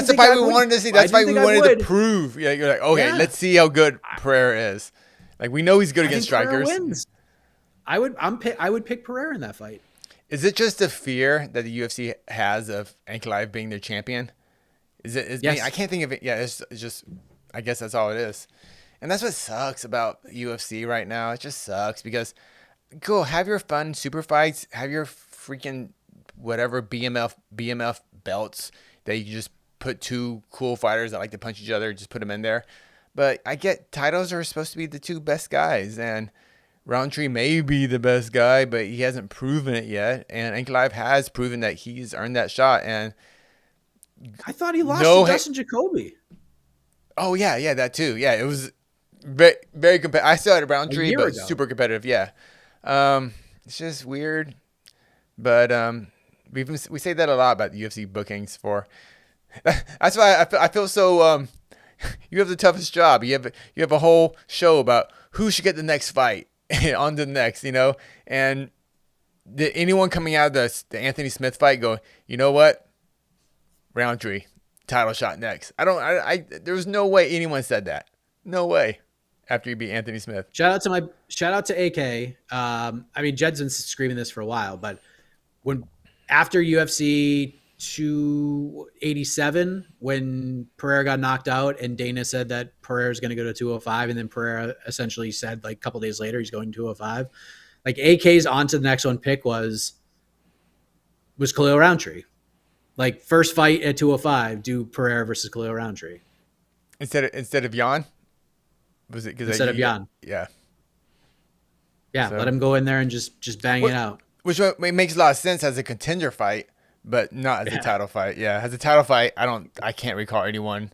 the fight we wanted to see. That's why we wanted to prove. Yeah, you're like, okay, let's see how good Pereira is. Like, we know he's good against strikers. Wins. I would pick Pereira in that fight. Is it just the fear that the UFC has of Ankalaev being their champion? Yes. I can't think of it. Yeah, it's just, I guess that's all it is. And that's what sucks about UFC right now. It just sucks because, cool, have your fun super fights, have your freaking whatever BMF belts that you just put two cool fighters that like to punch each other, just put them in there. But I get titles are supposed to be the two best guys, and Roundtree may be the best guy, but he hasn't proven it yet. And Ankalaev has proven that he's earned that shot. And I thought he lost to Dustin Jacoby. Oh yeah, that too. Yeah, it was very, very competitive. I still had a Roundtree, but super competitive. Yeah, it's just weird. But we say that a lot about the UFC bookings. That's why I feel so. You have the toughest job. You have a whole show about who should get the next fight on to the next. And did anyone coming out of the Anthony Smith fight go, you know what, Roundtree title shot next? There was no way anyone said that. No way. After you beat Anthony Smith. Shout out to AK. Jed's been screaming this for a while, but after UFC 287, when Pereira got knocked out and Dana said that Pereira's going to go to 205, and then Pereira essentially said, like, a couple days later he's going to 205. Like, AK's on to the next one pick was Khalil Roundtree. Like, first fight at 205, do Pereira versus Khalil Roundtree instead of Jan. Was it instead of Jan? Yeah. So, let him go in there and just bang it out. Which makes a lot of sense as a contender fight, but not as a title fight. Yeah, as a title fight, I can't recall anyone.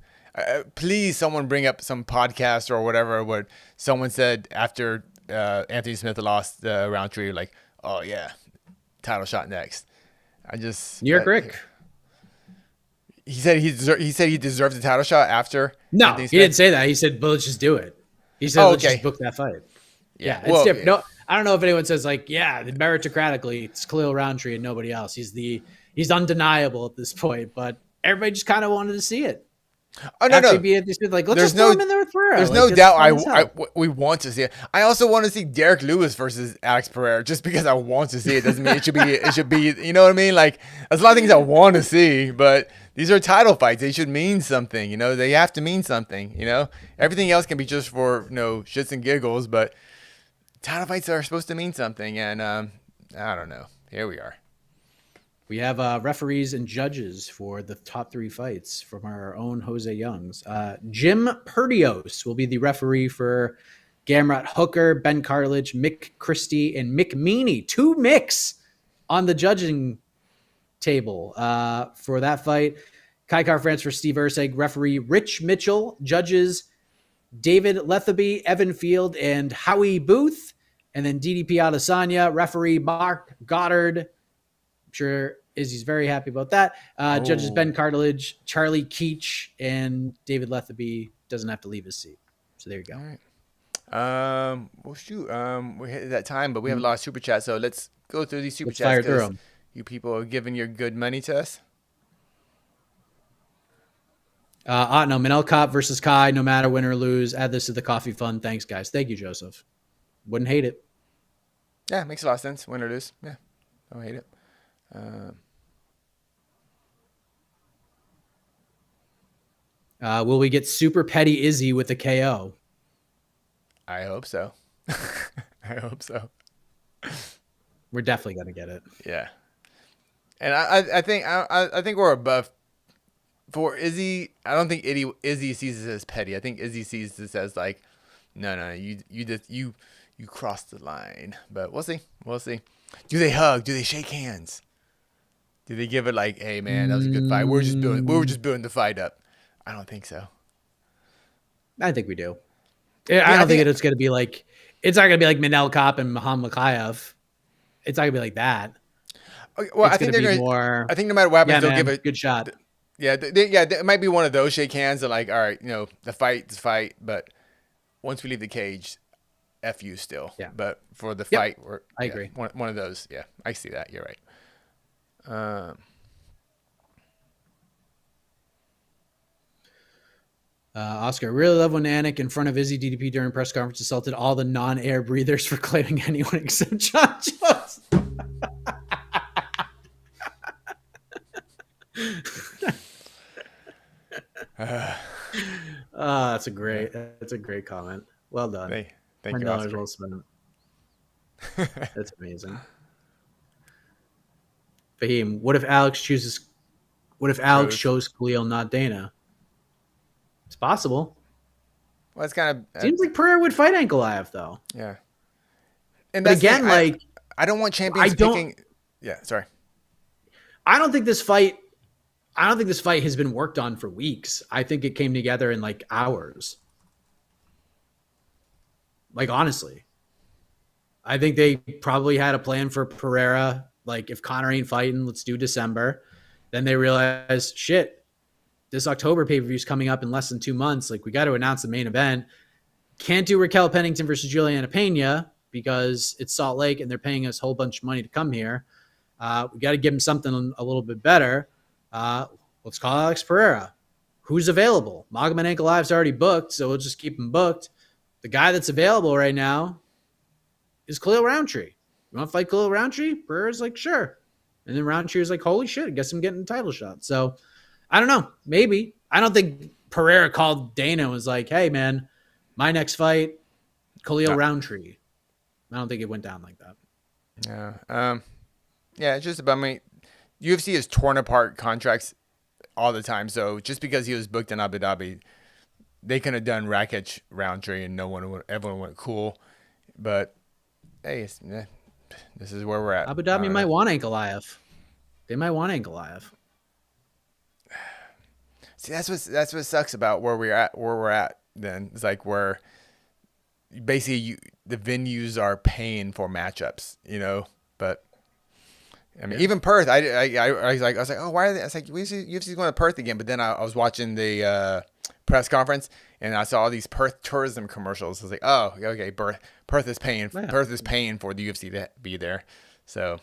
Please, someone bring up some podcast or whatever where someone said after Anthony Smith lost the Roundtree, like, oh yeah, title shot next. New York Rick. He said he deserved the title shot after. No, he didn't say that. He said, "Well, let's just do it." He said, "Let's just book that fight." Yeah, it's different. No, I don't know if anyone says, like, yeah, meritocratically, it's Khalil Roundtree and nobody else. He's undeniable at this point, but everybody just kind of wanted to see it. Oh no, like, let's just throw him in there with Pereira. There's no doubt. We want to see it. I also want to see Derek Lewis versus Alex Pereira. Just because I want to see it doesn't mean it should be. It should be. You know what I mean? Like, there's a lot of things I want to see, but these are title fights. They should mean something. They have to mean something. Everything else can be just for shits and giggles, but title fights are supposed to mean something. And I don't know. Here we are. We have referees and judges for the top three fights from our own Jose Youngs. Jim Perdios will be the referee for Gamrot Hooker, Ben Cartilage, Mick Christie, and Mick Meaney. 2 Micks on the judging table for that fight. Kai Car France for Steve Urseg, referee Rich Mitchell, judges David Lethaby, Evan Field, and Howie Booth. And then DDP Adesanya, referee Mark Goddard. I'm sure Izzy's very happy about that. Judges Ben Cartilage, Charlie Keach, and David Lethaby doesn't have to leave his seat. So there you go. All right. Well, shoot. We're hitting that time, but we have a lot of super chats, so let's go through these super Let's chats fire through because them. you people are giving your good money to us. No, Manel Cop versus Kai, no matter win or lose. Add this to the coffee fund. Thanks, guys. Thank you, Joseph. Wouldn't hate it. Yeah, makes a lot of sense. Win or lose. Yeah, don't hate it. Will we get super petty Izzy with a KO? I hope so. I hope so. We're definitely gonna get it. Yeah, and I think we're above. For Izzy, I don't think Izzy sees this as petty. I think Izzy sees this as like, no, you crossed the line. But we'll see. We'll see. Do they hug? Do they shake hands? Do they give it like, hey man, that was a good fight. We were just building the fight up. I don't think so. I think we do. I don't think it's gonna be like. It's not gonna be like Manel Cop and Muhammad Makayev. It's not gonna be like that. Okay, well, It's I think gonna they're be gonna. more. I think no matter what happens, Yeah, they'll man, give it good shot. Yeah, it might be one of those shake hands. That like, all right, the fight's fight, but once we leave the cage, F you still. Yeah. But for the fight, I agree. One of those. Yeah, I see that. You're right. Oscar, I really love when Anik in front of Izzy DDP during press conference assaulted all the non-air breathers for claiming anyone except John Jones. That's a great comment. Well done. Thank you, $10 Oscar. well spent. That's amazing. Fahim, what if Alex chose Khalil, not Dana? It's possible. Well, it's kind of Seems like Pereira would fight Ankalaev though. Yeah. And But again, I don't want champions picking. Yeah, sorry. I don't think this fight has been worked on for weeks. I think it came together in like hours. Like honestly, I think they probably had a plan for Pereira. Like if Conor ain't fighting, let's do December. Then they realized, shit, this October pay-per-view is coming up in less than 2 months. Like we got to announce the main event. Can't do Raquel Pennington versus Juliana Pena because it's Salt Lake and they're paying us a whole bunch of money to come here. We got to give him something a little bit better. Let's call Alex Pereira. Who's available? Magomed Ankalaev's already booked, so we'll just keep him booked. The guy that's available right now is Khalil Roundtree. You want to fight Khalil Roundtree? Pereira's like, sure. And then Roundtree was like, holy shit, I guess I'm getting a title shot. So I don't know. Maybe. I don't think Pereira called Dana and was like, hey, man, my next fight, Khalil Roundtree. I don't think it went down like that. Yeah. Yeah, it's just about UFC has torn apart contracts all the time. So just because he was booked in Abu Dhabi, they could have done Rakic Roundtree and everyone went cool. But hey, this is where we're at. Abu Dhabi might want Ankalaev. They might want Ankalaev. See, that's what sucks about where we're at. Then it's like where basically the venues are paying for matchups, But I mean, even Perth, I was like, oh, why are they? I was like, UFC's going to Perth again. But then I was watching the press conference and I saw all these Perth tourism commercials. I was like, oh, okay, Perth is paying. Yeah. Perth is paying for the UFC to be there. So,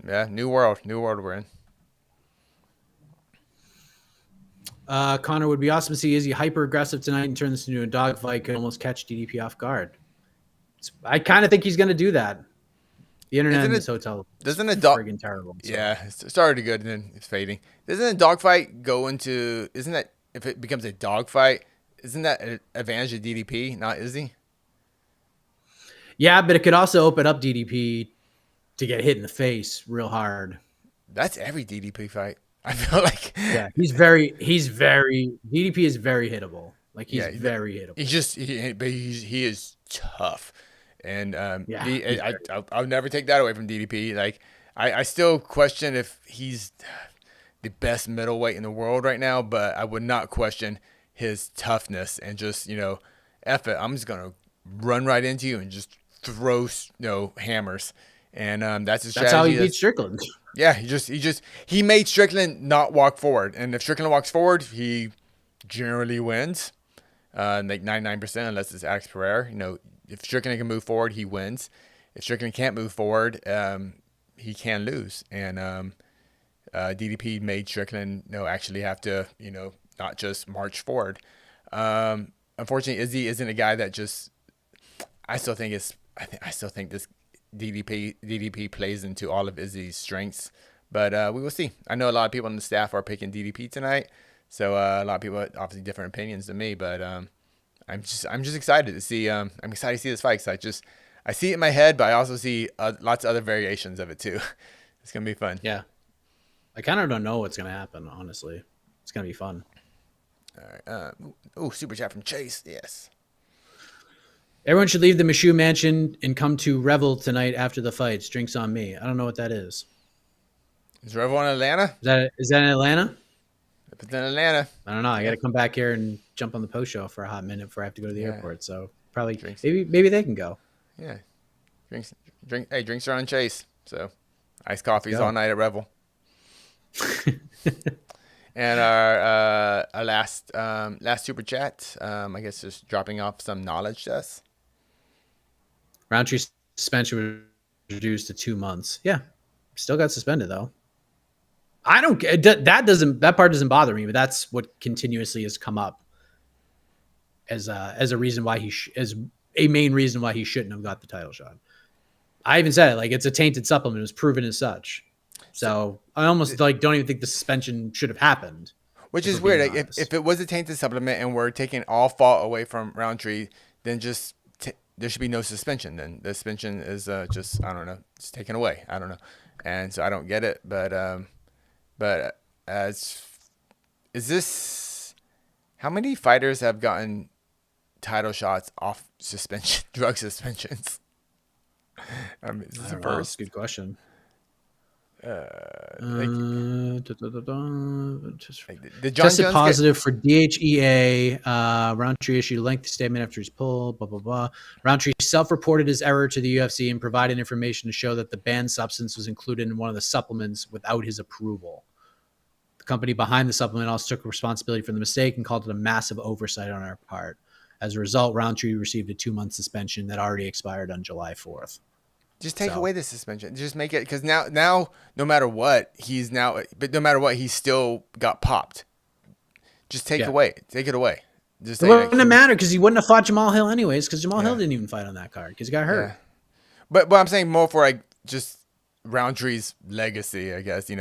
yeah, new world we're in. Connor, would be awesome to see Izzy hyper aggressive tonight and turn this into a dogfight. Could almost catch DDP off guard. I kind of think he's going to do that. The internet in this hotel is friggin' terrible. So. Yeah, it started good and then it's fading. Doesn't a dogfight go into? Isn't that if it becomes a dogfight? Isn't that an advantage of DDP, not Izzy? Yeah, but it could also open up DDP to get hit in the face real hard. That's every DDP fight. I feel like. Yeah, he's very DDP is very hittable. Like he's very hittable. He is tough. And I'll never take that away from DDP. Like I still question if he's the best middleweight in the world right now, but I would not question his toughness and just F it. I'm just gonna run right into you and just throw hammers. And that's his strategy. That's how he beat Strickland. Yeah, he made Strickland not walk forward, and if Strickland walks forward, he generally wins. like 99%, unless it's Alex Pereira. You know, if Strickland can move forward, he wins. If Strickland can't move forward, he can lose. And DDP made Strickland, actually have to, not just march forward. Unfortunately, Izzy isn't a guy that just. I still think this DDP plays into all of Izzy's strengths, but we will see. I know a lot of people on the staff are picking DDP tonight, so a lot of people have obviously different opinions than me. But I'm just excited to see. I'm excited to see this fight. Cause I see it in my head, but I also see lots of other variations of it too. It's gonna be fun. Yeah, I kind of don't know what's gonna happen. Honestly, it's gonna be fun. All right. Super chat from Chase. Yes. Everyone should leave the Michoud Mansion and come to Revel tonight after the fights. Drinks on me. I don't know what that is. Is Revel in Atlanta? Is that in Atlanta? If it's in Atlanta, I don't know. I got to come back here and jump on the post show for a hot minute before I have to go to the airport. So probably maybe they can go. Yeah. Drinks are on Chase. So iced coffees all night at Revel. And our last super chat, I guess just dropping off some knowledge to us. Roundtree suspension was reduced to 2 months. Yeah, still got suspended though. I don't that part doesn't bother me, but that's what continuously has come up as a reason why as a main reason why he shouldn't have got the title shot. I even said it, like, it's a tainted supplement. It was proven as such. So I almost don't even think the suspension should have happened. Which is weird. Like, if it was a tainted supplement and we're taking all fault away from Roundtree, then just there should be no suspension. Then the suspension is just, I don't know, it's taken away. I don't know, and so I don't get it. But is this, how many fighters have gotten title shots off suspension, drug suspensions? Is this the first? That's a good question. Tested positive for DHEA. Roundtree issued a lengthy statement after his pull. Blah blah blah. Roundtree self-reported his error to the UFC and provided information to show that the banned substance was included in one of the supplements without his approval. The company behind the supplement also took responsibility for the mistake and called it a massive oversight on our part. As a result, Roundtree received a 2-month suspension that already expired on July 4th. Just take away the suspension. Just make it, because now, no matter what, he's still got popped. Just take it away. Just it wouldn't have mattered because he wouldn't have fought Jamal Hill anyways. Because Jamal Hill didn't even fight on that card because he got hurt. Yeah. But I'm saying more for like just Roundtree's legacy. I guess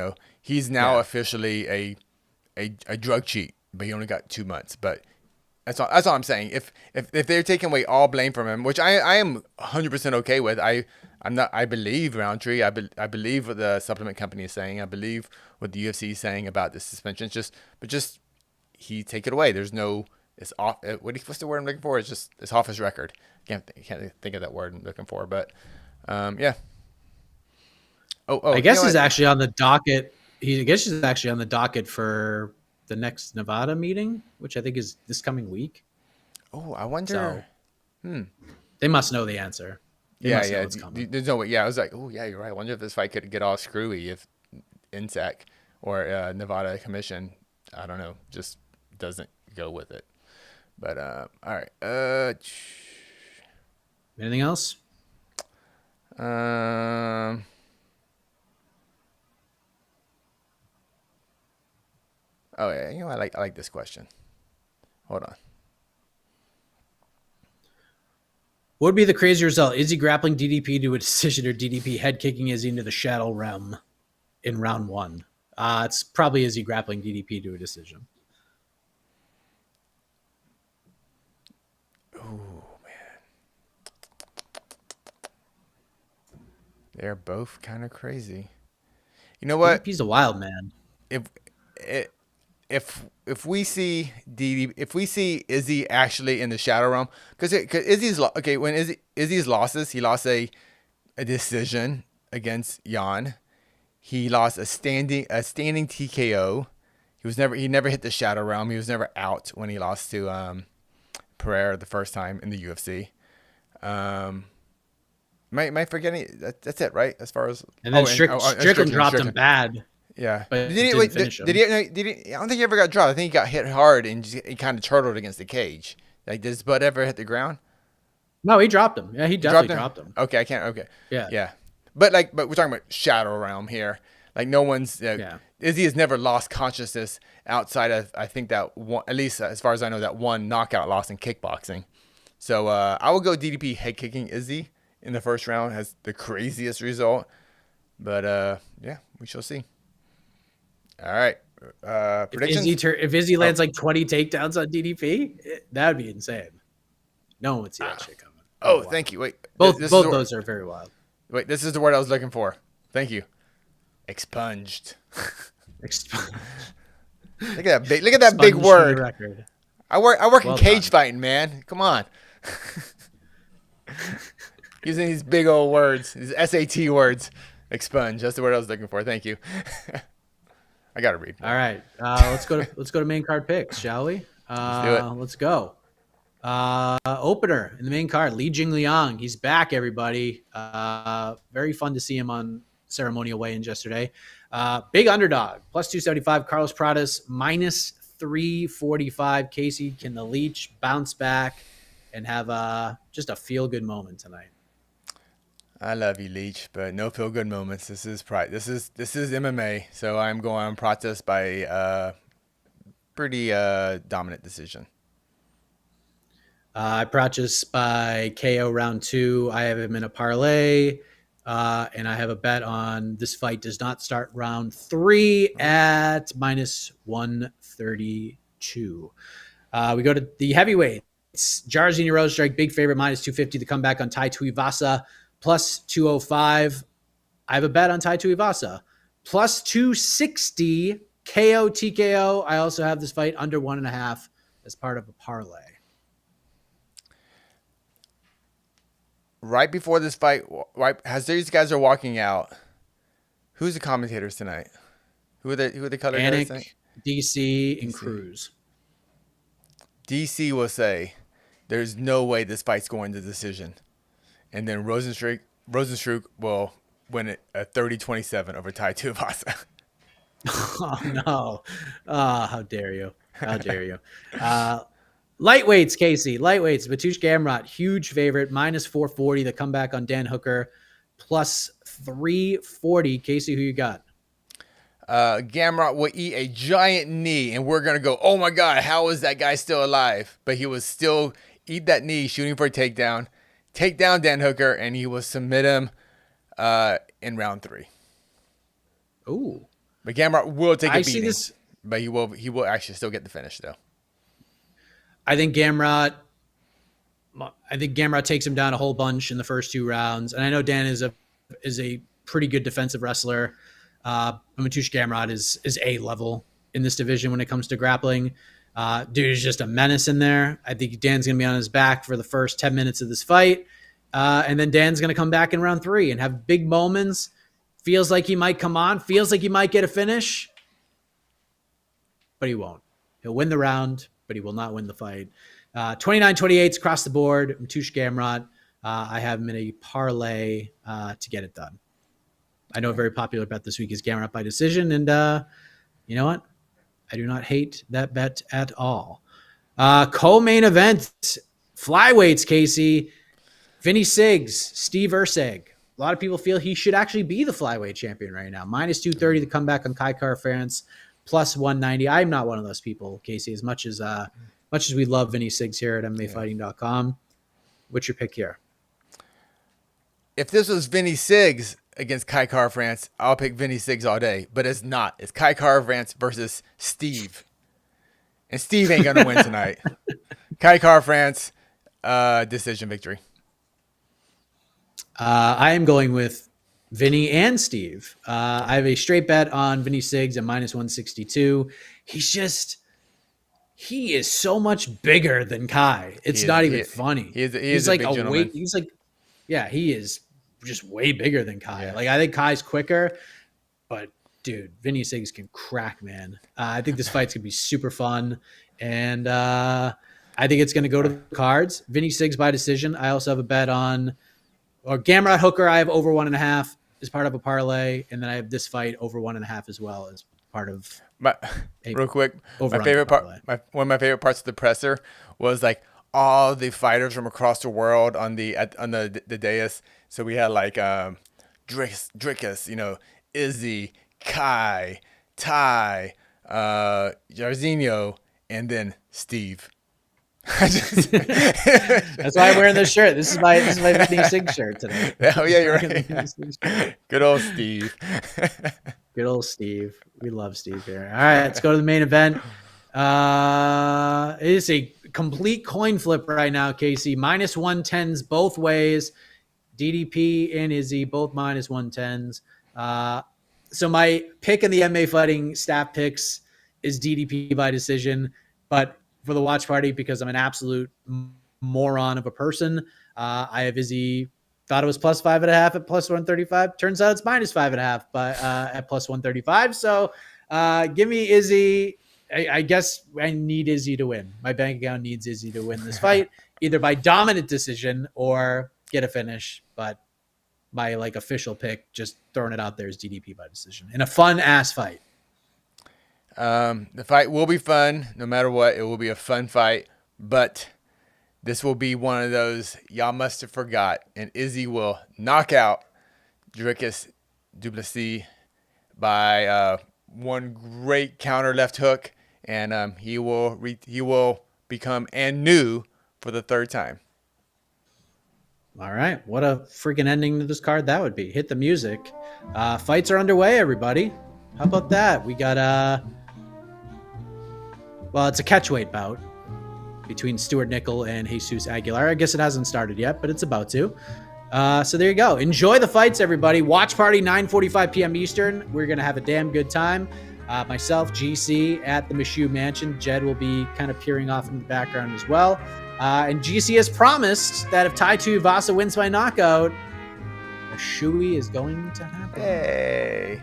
he's now officially a drug cheat, but he only got 2 months. But that's all I'm saying. If they're taking away all blame from him, which I am 100% okay with, I believe Roundtree. I believe what the supplement company is saying. I believe what the UFC is saying about the suspension. But he take it away. There's no, it's off. What's the word I'm looking for? It's off his record. Can't think of that word I'm looking for. But yeah. I guess he's actually on the docket. He's actually on the docket for the next Nevada meeting, which I think is this coming week. Oh, I wonder. They must know the answer. There's no way. Yeah, I was like, oh yeah, you're right. I wonder if this fight could get all screwy if INSAC or Nevada Commission, I don't know, just doesn't go with it. But all right. Anything else? Oh yeah, I like this question. Hold on. What would be the crazy result? Izzy grappling DDP to a decision, or DDP head kicking Izzy into the shadow realm in round 1? It's probably Izzy grappling DDP to a decision. Oh man, they're both kind of crazy. You know what? DDP's a wild man. If we see Izzy actually in the shadow realm, because Izzy's okay, when Izzy's losses, he lost a decision against Jan. He lost a standing TKO. He never hit the shadow realm. He was never out when he lost to Pereira the first time in the UFC. Am I forgetting? That's it, right? As far as, and then Strickland dropped him bad. Yeah, but did he? I don't think he ever got dropped. I think he got hit hard and he kind of turtled against the cage. Like, did his butt ever hit the ground? No, he dropped him. Yeah, he definitely dropped him. Okay, I can't. Okay, Yeah. yeah, but we're talking about Shadow Realm here. Like, no one's. Yeah. Izzy has never lost consciousness outside of, I think, that one, at least as far as I know, that one knockout loss in kickboxing. So I will go DDP head kicking Izzy in the first round. Has the craziest result, but yeah, we shall see. All right, predictions. If Izzy lands like 20 takedowns on DDP, that would be insane. No one would see that shit coming. Oh, thank you. Wait, both those are very wild. Wait, this is the word I was looking for. Thank you. Expunged. Look at that big word. Record. I work in cage done. fighting, man. Come on. Using these big old words, these SAT words. Expunge. That's the word I was looking for. Thank you. I gotta read more. All right, let's go to main card picks, shall we? Let's do it. Let's go. Opener in the main card, Li Jingliang. He's back, everybody. Very fun to see him on ceremonial weigh-ins yesterday. Big underdog, plus 275. Carlos Pradas, minus 345. Casey, can the Leech bounce back and have just a feel-good moment tonight? I love you, Leech, but no feel-good moments. This is MMA, so I'm going on Pradas by pretty dominant decision. I purchased by KO round 2. I have him in a parlay, and I have a bet on this fight does not start round 3 at minus 132. We go to the heavyweights. Jairzinho Rozenstruik, big favorite, minus 250 to come back on Tai Tuivasa, plus 205. I have a bet on Tai Tuivasa, plus 260 KO TKO. I also have this fight under 1.5 as part of a parlay. Right before this fight, as these guys are walking out, who's the commentators tonight? Who are the color guys tonight? Anik, DC, and Cruz. DC will say, "There's no way this fight's going to decision," and then Rozenstruik will win it at 30-27 over Tai Tuivasa. Oh no! How dare you? How dare you? Lightweights, Casey. Lightweights. Mateusz Gamrot, huge favorite, minus 440. The comeback on Dan Hooker, plus 340. Casey, who you got? Gamrot will eat a giant knee, and we're going to go, oh my God, how is that guy still alive? But he will still eat that knee, shooting for a takedown, take down Dan Hooker, and he will submit him in round 3. Ooh. But Gamrot will take a beating, but he will actually still get the finish, though. I think Gamrot takes him down a whole bunch in the first 2 rounds. And I know Dan is a pretty good defensive wrestler. Mateusz Gamrot is A level in this division when it comes to grappling. Dude is just a menace in there. I think Dan's going to be on his back for the first 10 minutes of this fight. And then Dan's going to come back in round 3 and have big moments. Feels like he might come on. Feels like he might get a finish. But he won't. He'll win the round, but he will not win the fight. 29-28 across the board. Mateusz Gamrot. I have him in a parlay to get it done. I know a very popular bet this week is Gamrot by decision, and you know what? I do not hate that bet at all. Co-main event, flyweights, Casey. Vinny Siggs, Steve Erceg. A lot of people feel he should actually be the flyweight champion right now. Minus 230 to come back on Kai Kara-France, plus 190. I'm not one of those people, Casey, as much as we love Vinny Siggs here at MMAfighting.com. What's your pick here? If this was Vinny Siggs against Kai Kara-France, I'll pick Vinny Siggs all day. But it's not. It's Kai Kara-France versus Steve. And Steve ain't going to win tonight. Kai Kara-France, decision victory. I am going with Vinny and Steve. I have a straight bet on Vinny Siggs at minus 162. He is so much bigger than Kai. It's not even funny. He's like a big gentleman. He is just way bigger than Kai. Yeah. Like, I think Kai's quicker, but dude, Vinny Siggs can crack, man. I think this fight's gonna be super fun, and I think it's gonna go to the cards. Vinny Siggs by decision. I also have a bet on Gamrot Hooker. I have over 1.5 as part of a parlay, and then I have this fight over 1.5 as well as part of. Real quick, one of my favorite parts of the presser was like all the fighters from across the world on the dais. So we had like Dricus, you know, Izzy, Kai, Ty, Jarzinho, and then Steve. That's why I'm wearing this shirt. This is my Vinny Singh shirt today. Oh yeah, you're right. Good old Steve. Good old Steve. We love Steve here. All right, let's go to the main event. It is a complete coin flip right now, Casey. Minus 110s both ways. DDP and Izzy both minus 110s. So my pick in the MMA fighting staff picks is DDP by decision, but for the watch party, because I'm an absolute moron of a person, I have Izzy. Thought it was plus 5.5 at plus 135. Turns out it's minus 5.5, but at plus 135. So give me Izzy. I guess I need Izzy to win. My bank account needs Izzy to win this fight, either by dominant decision or get a finish. But my like official pick, just throwing it out there, is DDP by decision in a fun ass fight. The fight will be fun, no matter what. It will be a fun fight, but this will be one of those y'all must have forgot, and Izzy will knock out Dricus du Plessis by one great counter left hook, and he will become Anu for the third time. All right, what a freaking ending to this card that would be. Hit the music. Fights are underway, everybody. How about that? We got well, it's a catchweight bout between Stuart Nickel and Jesus Aguilar. I guess it hasn't started yet, but it's about to. So there you go. Enjoy the fights, everybody. Watch party, 9:45 p.m. Eastern. We're going to have a damn good time. Myself, GC, at the Michoud Mansion. Jed will be kind of peering off in the background as well. And GC has promised that if Tai Tuivasa wins by knockout, a shoey is going to happen. Hey.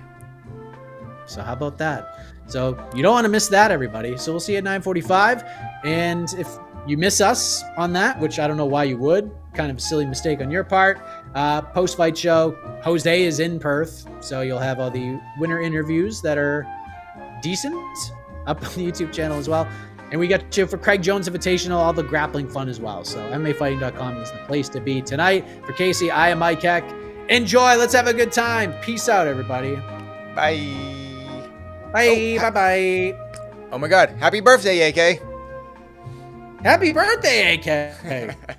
So how about that? So you don't want to miss that, everybody. So we'll see you at 9:45. And if you miss us on that, which I don't know why you would, kind of a silly mistake on your part, post-fight show, Jose is in Perth. So you'll have all the winner interviews that are decent up on the YouTube channel as well. And we got you for Craig Jones Invitational, all the grappling fun as well. So MMAfighting.com is the place to be tonight. For Casey, I am Mike Heck. Enjoy. Let's have a good time. Peace out, everybody. Bye. Bye. Bye-bye. Oh my God. Happy birthday, AK. Happy birthday, AK.